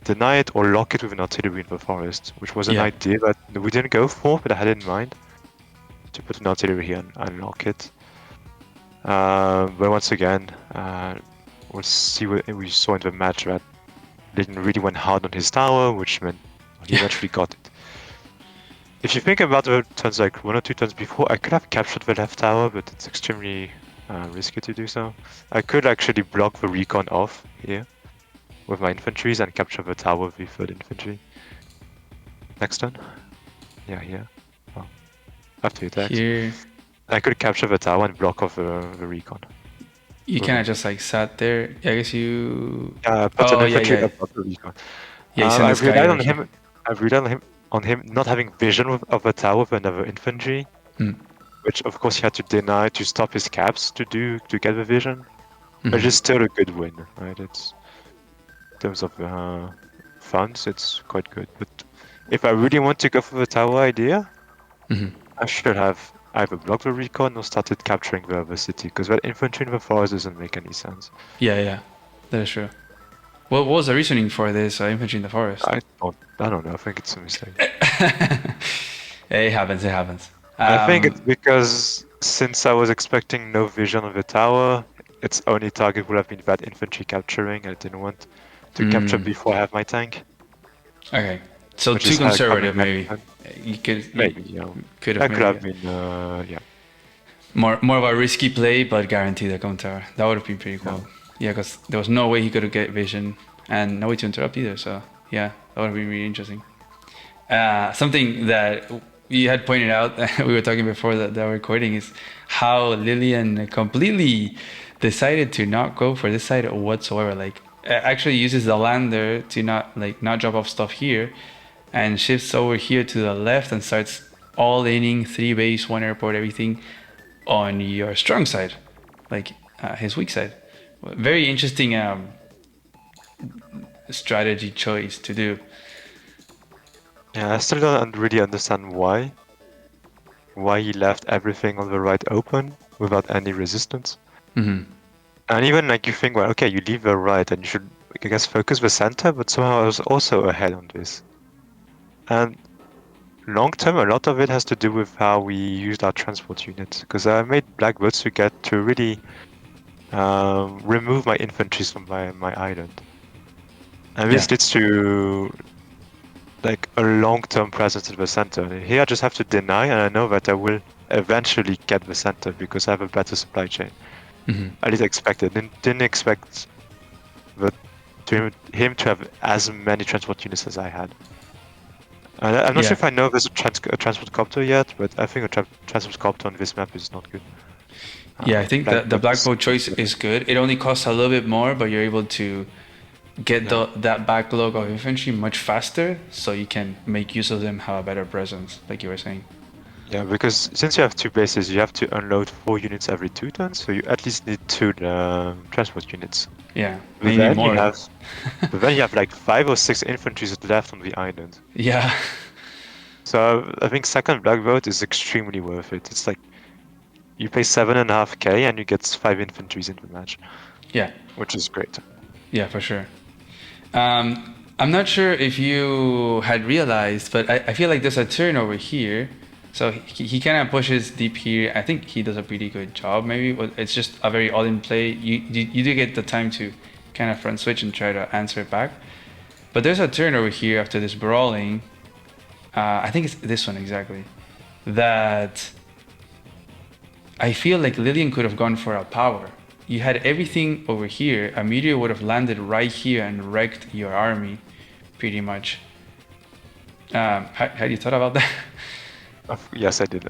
deny it or lock it with an artillery in the forest, which was an Yeah. idea that we didn't go for, but I had in mind to put an artillery here and lock it. But once again, we'll see what we saw in the match that Lydon really went hard on his tower, which meant he eventually got it. If you think about the turns like 1 or 2 turns before, I could have captured the left tower, but it's extremely risky to do so. I could actually block the recon off here with my infantries and capture the tower with the third infantry. Next turn? Yeah, here. Oh. After he attacks. Here, I could capture the tower and block off the recon. you with kind my- of just like sat there. I guess you. Put an Oh, yeah, infantry yeah. above the recon. Yeah, you sent I've this guy relied over on here. him. I've relied on him not having vision of the tower with another infantry. Hmm. Which of course he had to deny to stop his caps to get the vision, but Hmm. it's still a good win, right? It's in terms of funds, it's quite good. But if I really want to go for the tower idea, Hmm. I should have either blocked the recon or started capturing the other city, because that infantry in the forest doesn't make any sense. Yeah, yeah. That is true. What was the reasoning for this infantry in the forest? I don't know. I think it's a mistake. It happens. It happens. I think it's because since I was expecting no vision of the tower, its only target would have been that infantry capturing. I didn't want to capture before I have my tank, Okay. So which too is how conservative, coming next maybe. turn. You Maybe, could have that could maybe have been, yeah. more of a risky play, but guaranteed a counter. That would have been pretty cool. Yeah, because there was no way he could have get vision, and no way to interrupt either. So yeah, that would have been really interesting. Something that you had pointed out, we were talking before the recording, is how Lillian completely decided to not go for this side whatsoever. Like, actually uses the lander to not drop off stuff here, and shifts over here to the left and starts all inning 3 base, 1 airport, everything on your strong side, like his weak side. Very interesting strategy choice to do. Yeah, I still don't really understand why he left everything on the right open without any resistance. Hmm. And even like you think, well, okay, you leave the right and you should, I guess, focus the center, but somehow I was also ahead on this. And long term, a lot of it has to do with how we used our transport units, because I made black boats to really remove my infantry from my island. And this Yeah. leads to like a long-term presence in the center. Here I just have to deny, and I know that I will eventually get the center because I have a better supply chain. Hmm. At least I expected. Didn't expect the, him to have as many transport units as I had. I'm not sure Yeah. if I know if there's a transport copter yet, but I think a transport copter on this map is not good. Yeah, I think Black the boat black is boat choice is good. It only costs a little bit more, but you're able to get yeah. that backlog of infantry much faster, so you can make use of them, have a better presence, like you were saying. Yeah, because since you have 2 bases, you have to unload 4 units every 2 turns, so you at least need 2 transport units. Yeah, But maybe then you more. have, but then you have like 5 or 6 infantries left on the island. Yeah, So I think second black vote is extremely worth it. It's like you pay 7.5k and you get 5 infantries in the match, yeah, which is great. yeah, for sure. I'm not sure if you had realized, but I feel like there's a turn over here. So he kind of pushes deep here. I think he does a pretty good job, maybe, but it's just a very all-in play. You do get the time to kind of front switch and try to answer it back. But there's a turn over here after this brawling. I think it's this one exactly. That I feel like Lillian could have gone for a power. You had everything over here. A meteor would have landed right here and wrecked your army, pretty much. Had you thought about that? Yes, I did.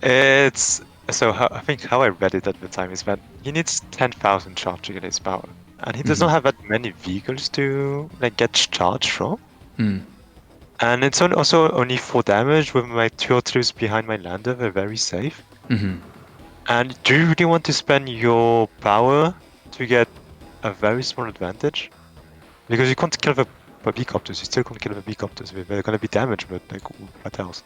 It's So I think how I read it at the time is that he needs 10,000 charge to get his power, and he does Mm-hmm. not have that many vehicles to like get charge from. Mm. And it's also only 4 damage with my turtles behind my lander. They're very safe. Mm-hmm. And do you really want to spend your power to get a very small advantage? Because you can't kill the helicopters, you still can't kill the helicopters. They're gonna be damaged, but like what else?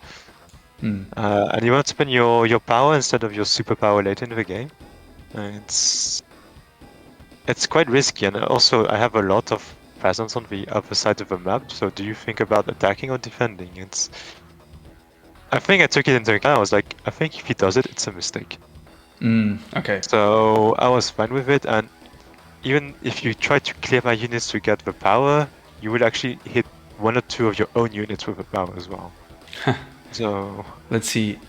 Mm. And you want to spend your power instead of your superpower later in the game. It's quite risky, and also I have a lot of presence on the other side of the map. So do you think about attacking or defending? I think I took it into account. I was like, I think if he does it, it's a mistake. Mm. Okay. So I was fine with it, and even if you try to clear my units to get the power, you will actually hit 1 or 2 of your own units with the power as well. So Let's see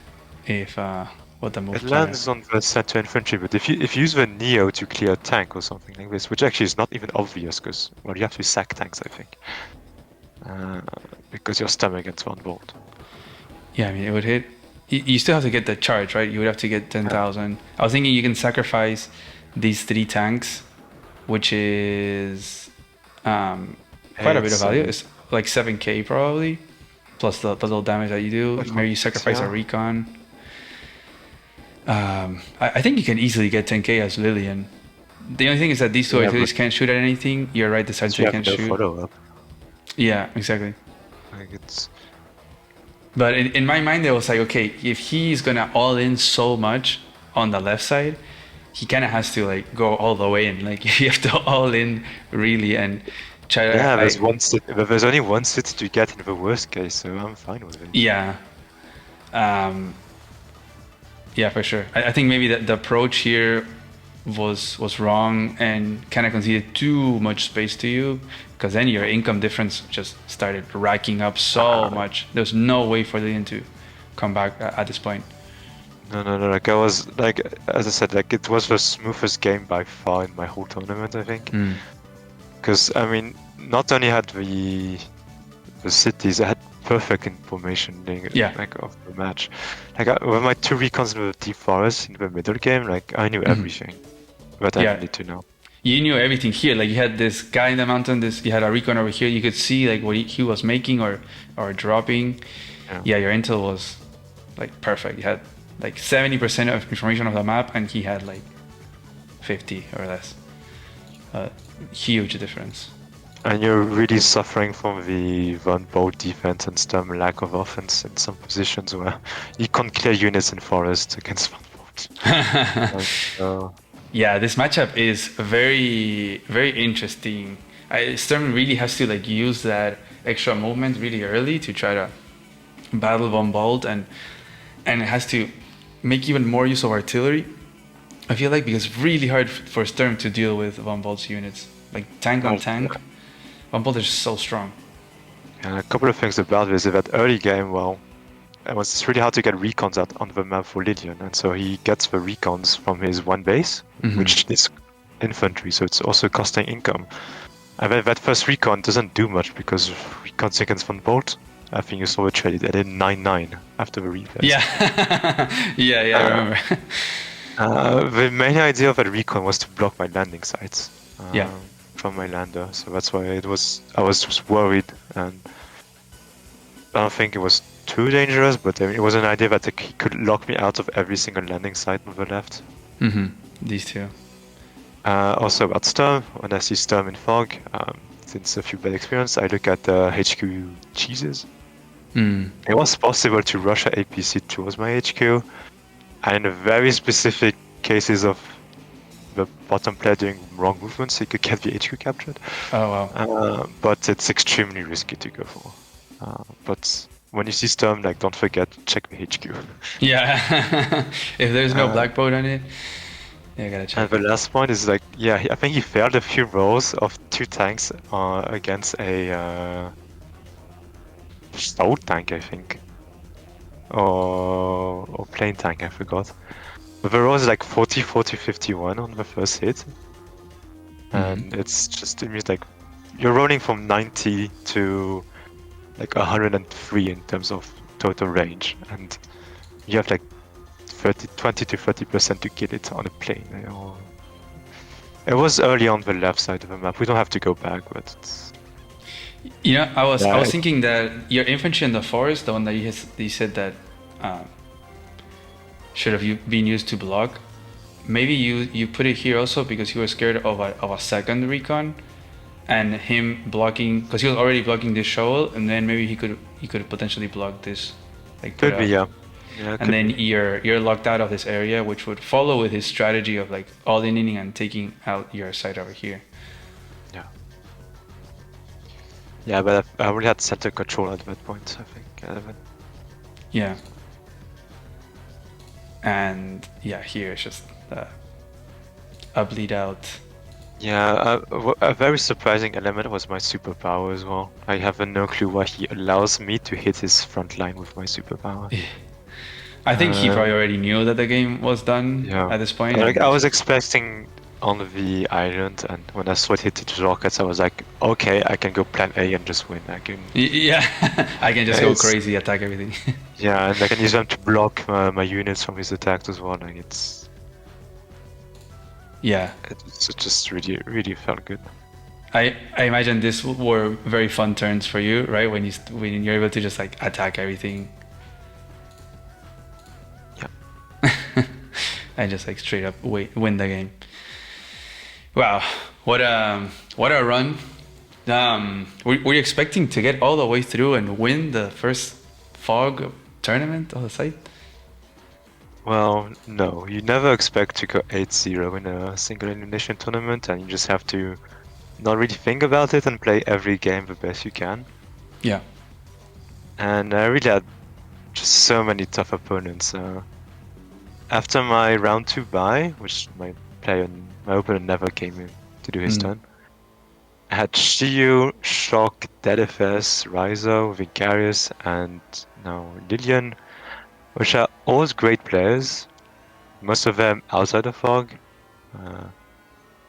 if what the it move plan lands is. on the center infantry, but if you use the Neo to clear a tank or something like this, which actually is not even obvious, because well, you have to sack tanks, I think, uh, because you're stemming against 1 volt. Yeah, I mean it would hit. You still have to get the charge, right? You would have to get 10,000. I was thinking you can sacrifice these 3 tanks, which is quite a bit of It's value. It's like 7k probably, plus the little damage that you do. Maybe you sacrifice a yeah. recon. I think you can easily get 10k as Lillian. The only thing is that these two Yeah, artilleries but can't shoot at anything. You're right, the you sentry have can't no shoot. follow-up. Yeah, exactly. Like it's But in my mind, it was like, okay, if he's gonna all in so much on the left side, he kind of has to like go all the way in. Like you have to all in really and try yeah. to. But there's only 1 city to get in the worst case, so I'm fine with it. Yeah, um, yeah, for sure. I think maybe the approach here was wrong and kind of conceded too much space to you, because then your income difference just started racking up so much. There's no way for Lillian to come back at this point. No. Like I was like, as I said, like it was the smoothest game by far in my whole tournament, I think. Mm. Because I mean, not only had the cities, I had perfect information Yeah. like of the match. Like with my 2 recons in the deep forest in the middle game, like I knew everything that I Yeah. needed to know. You knew everything here. Like you had this guy in the mountain. You had a recon over here. You could see like what he was making or dropping. Yeah. Yeah, your intel was like perfect. You had like 70% of information of the map, and he had like 50 or less. Huge difference. And you're really suffering from the one bolt defense and some lack of offense in some positions where you can't clear units in forest against one bolt. Yeah, this matchup is very very interesting. Sturm really has to like use that extra movement really early to try to battle Von Bolt, and it has to make even more use of artillery. I feel like because it's really hard for Sturm to deal with Von Bolt's units, like tank on tank. Von Bolt is so strong. And a couple of things about this is that early game, well, it's really hard to get recons out on the map for Lydian, and so he gets the recons from his 1 base, which is infantry, so it's also costing income. And then that first recon doesn't do much because recons against Von Bolt, I think you saw it traded at 9-9 after the replay. Yeah, yeah, I remember. The main idea of that recon was to block my landing sites. Yeah. From my lander, so that's why I was just worried, and I don't think it was too dangerous, but I mean, it was an idea that he could lock me out of every single landing site on the left. These two. Also about Sturm, when I see Sturm in fog, since a few bad experience, I look at the HQ cheeses. It was possible to rush a APC towards my HQ, and in very specific cases of the bottom player doing wrong movements, he could get the HQ captured. Oh wow. But it's extremely risky to go for. But when you see Sturm, like don't forget, check the HQ. Yeah. If there's no black boat on it, yeah, I gotta check. And the last point is like, yeah, I think he failed a few rolls of 2 tanks against a stout tank, I think, or plane tank, I forgot. But the roll is like 40, 40, 51 on the first hit. And it's just, it means like you're rolling from 90 to like 103 in terms of total range. And you have like 20 to 30% to kill it on a plane. It was early on the left side of the map. We don't have to go back, but it's... You know, I was Yeah. thinking that your infantry in the forest, the one that you said that should have been used to block. Maybe you put it here also because you were scared of a second recon, and him blocking because he was already blocking this shovel, and then maybe he could potentially block this, like put Could be, a, yeah. Yeah, and then be. you're locked out of this area, which would follow with his strategy of like all-in-ing and taking out your side over here. Yeah. Yeah, but I already had center control at that point, I think. 11. Yeah. And yeah, here it's just a bleed out. Yeah, a very surprising element was my superpower as well. I have no clue why he allows me to hit his front line with my superpower. I think he probably already knew that the game was done Yeah. at this point. Like, I was expecting on the island, and when I saw it hit the rockets, I was like, okay, I can go plan A and just win. I can. Yeah, I can just go crazy, attack everything. Yeah, and I can use them to block my units from his attacks as well. Like it's. Yeah. It's just really felt good. I imagine this were very fun turns for you, right? When you're able to just like attack everything. Yeah. And just like straight up win the game. Wow, what a run! Were you expecting to get all the way through and win the first fog tournament on the site? Well, no, you never expect to go 8-0 in a single elimination tournament, and you just have to not really think about it and play every game the best you can. Yeah. And I really had just so many tough opponents. After my round 2 bye, which my opponent never came in to do his turn, I had Shiyu, Shock, Deadefes, Raizo, Vicarious, and now Lilian, which are all great players, most of them outside of Fog,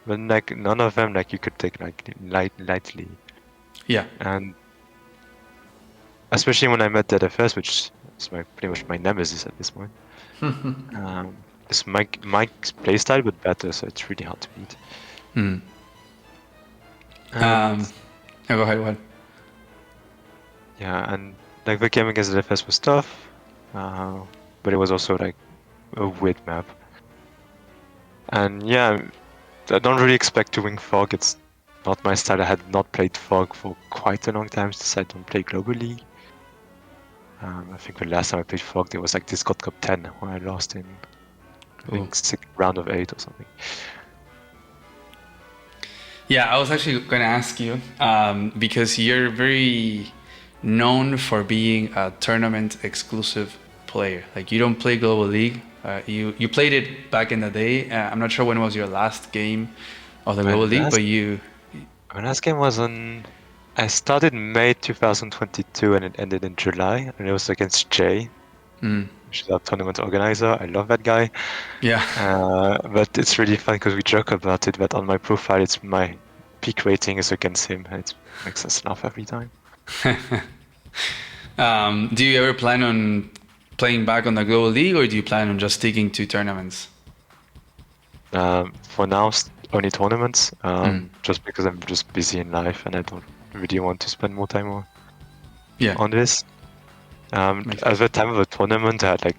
but like none of them like you could take like lightly. Yeah. And especially when I met Deadefes, which is pretty much my nemesis at this point. It's Mike's playstyle, but better, so it's really hard to beat. Go ahead. Yeah, and like the game against Deadefes was tough, but it was also like a weird map. And yeah, I don't really expect to win Fog. It's not my style. I had not played Fog for quite a long time since I don't play globally. I think the last time I played Fog, there was like Discord Cup 10 where I lost in I think round of 8 or something. Yeah, I was actually going to ask you because you're very known for being a tournament exclusive player. Like you don't play Global League. You played it back in the day. I'm not sure when was your last game of the Global League, but you. My last game was on. I started May 2022 and it ended in July, and it was against Jay, which is our tournament organizer. I love that guy. Yeah. But it's really fun because we joke about it. But on my profile, it's my peak rating is against him, and it makes us laugh every time. Do you ever plan on playing back on the Global League, or do you plan on just sticking to tournaments? For now, only tournaments. Just because I'm just busy in life and I don't really want to spend more time on this. At the time of the tournament, I had like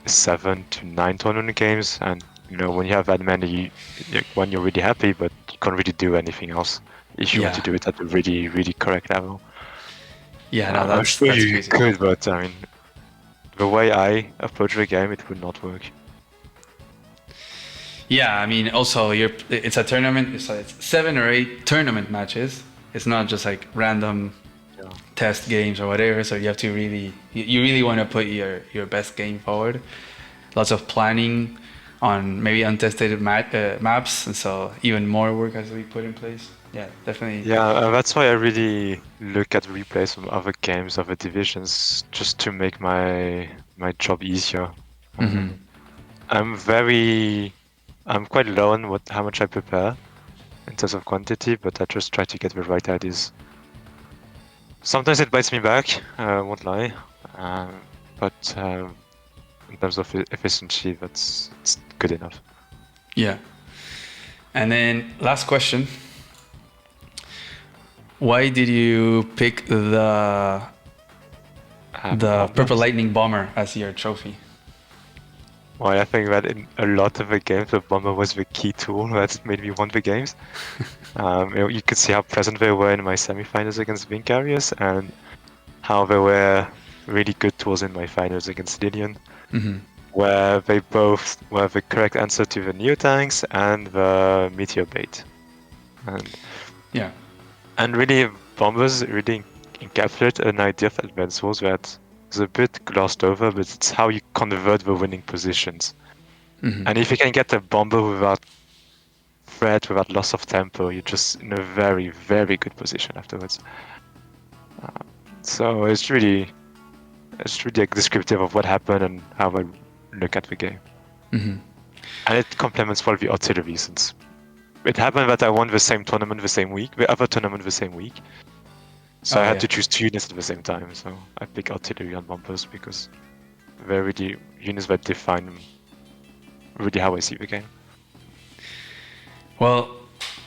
7 to 9 tournament games, and you know when you have that many, when you're really happy, but you can't really do anything else if you want to do it at the really correct level. Yeah, no, that's you crazy. could, but I mean, the way I approach the game, it would not work. Yeah, I mean, also it's a tournament. It's 7 or 8 tournament matches. It's not just like random test games or whatever. So you have to you really want to put your best game forward. Lots of planning on maybe untested maps, and so even more work has to be put in place. Yeah, definitely. Yeah, that's why I really look at replays from other games, other divisions, just to make my job easier. I'm quite low on how much I prepare in terms of quantity, but I just try to get the right ideas. Sometimes it bites me back, I won't lie, but in terms of efficiency, it's good enough. Yeah. And then last question. Why did you pick the Bombers. Purple Lightning Bomber as your trophy? Well, I think that in a lot of the games, the bomber was the key tool that made me won the games. You could see how present they were in my semifinals against Wing Carriers and how they were really good tools in my finals against Lilian, where they both were the correct answer to the Neo Tanks and the Meteor Bait. And Yeah. And really, bombers really encapsulate an idea of advanced wars that is a bit glossed over, but it's how you convert the winning positions. And if you can get a bomber without threat, without loss of tempo, you're just in a very, very good position afterwards. So it's really descriptive of what happened and how I look at the game. And it complements well the artillery, since it happened that I won the same tournament the same week, the other tournament the same week. So I had to choose 2 units at the same time. So I pick artillery and bombers because they're really units that define really how I see the game. Well,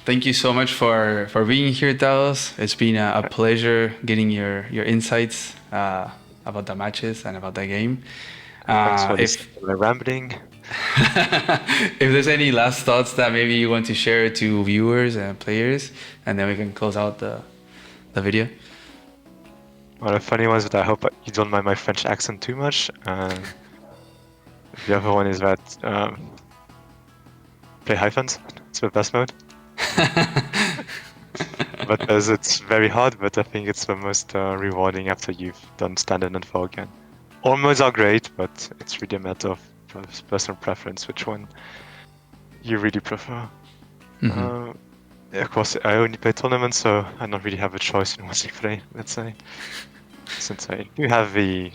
thank you so much for being here, Taos. It's been a pleasure getting your insights about the matches and about the game. Thanks for listening to my rambling. If there's any last thoughts that maybe you want to share to viewers and players, and then we can close out the video. Well, the funny one is that I hope you don't mind my French accent too much. The other one is that play Hyphens. It's the best mode. But as it's very hard, but I think it's the most rewarding after you've done standard and four again. All modes are great, but it's really a matter of personal preference, which one you really prefer. Of course, I only play tournaments, so I don't really have a choice in what I play, let's say. Since I do have the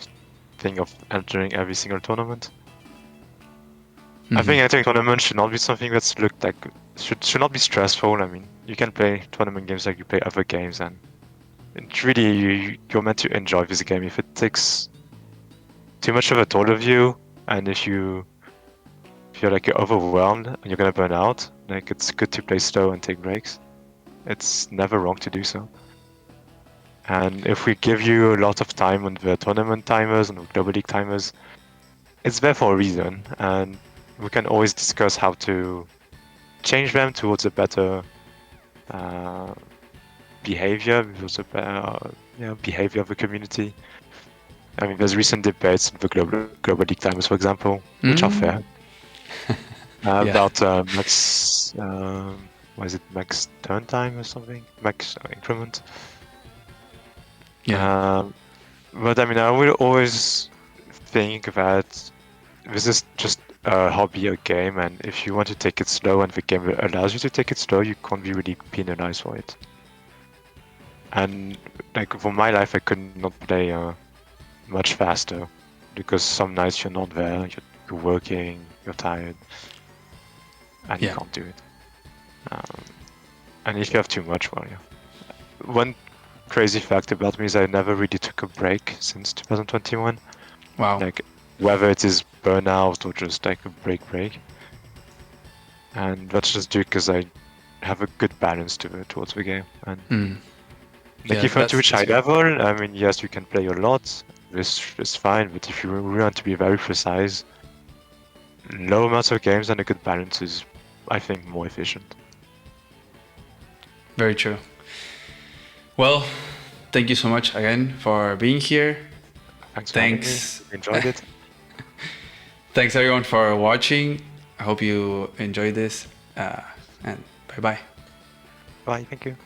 thing of entering every single tournament. I think entering tournament should not be something that's looked like should not be stressful. I mean, you can play tournament games like you play other games, and it's really you're meant to enjoy this game. If it takes too much of a toll of you, and if you feel like you're overwhelmed and you're gonna burn out, like it's good to play slow and take breaks. It's never wrong to do so. And if we give you a lot of time on the tournament timers and the Global League timers, it's there for a reason, and we can always discuss how to change them towards a better behavior, towards a better behavior of the community. I mean, there's recent debates in the Global League timers, for example, which are fair. About max, what is it, max turn time or something? Max increment. But I mean, I will always think that this is just a hobby, a game, and if you want to take it slow and the game allows you to take it slow, you can't be really penalized for it. And like for my life, I could not play much faster because some nights you're not there, you're working, you're tired, and you can't do it. And if you have too much, well, one crazy fact about me is I never really took a break since 2021. Wow. Like whether it is burnout or just like a break. And that's just due because I have a good balance towards the game. And like if you want to reach high level, I mean, yes, you can play a lot. This is fine, but if you really want to be very precise, low amounts of games and a good balance is, I think, more efficient. Very true. Well, thank you so much again for being here. Thanks. Enjoyed it. Thanks everyone for watching. I hope you enjoyed this. And bye-bye. Bye, thank you.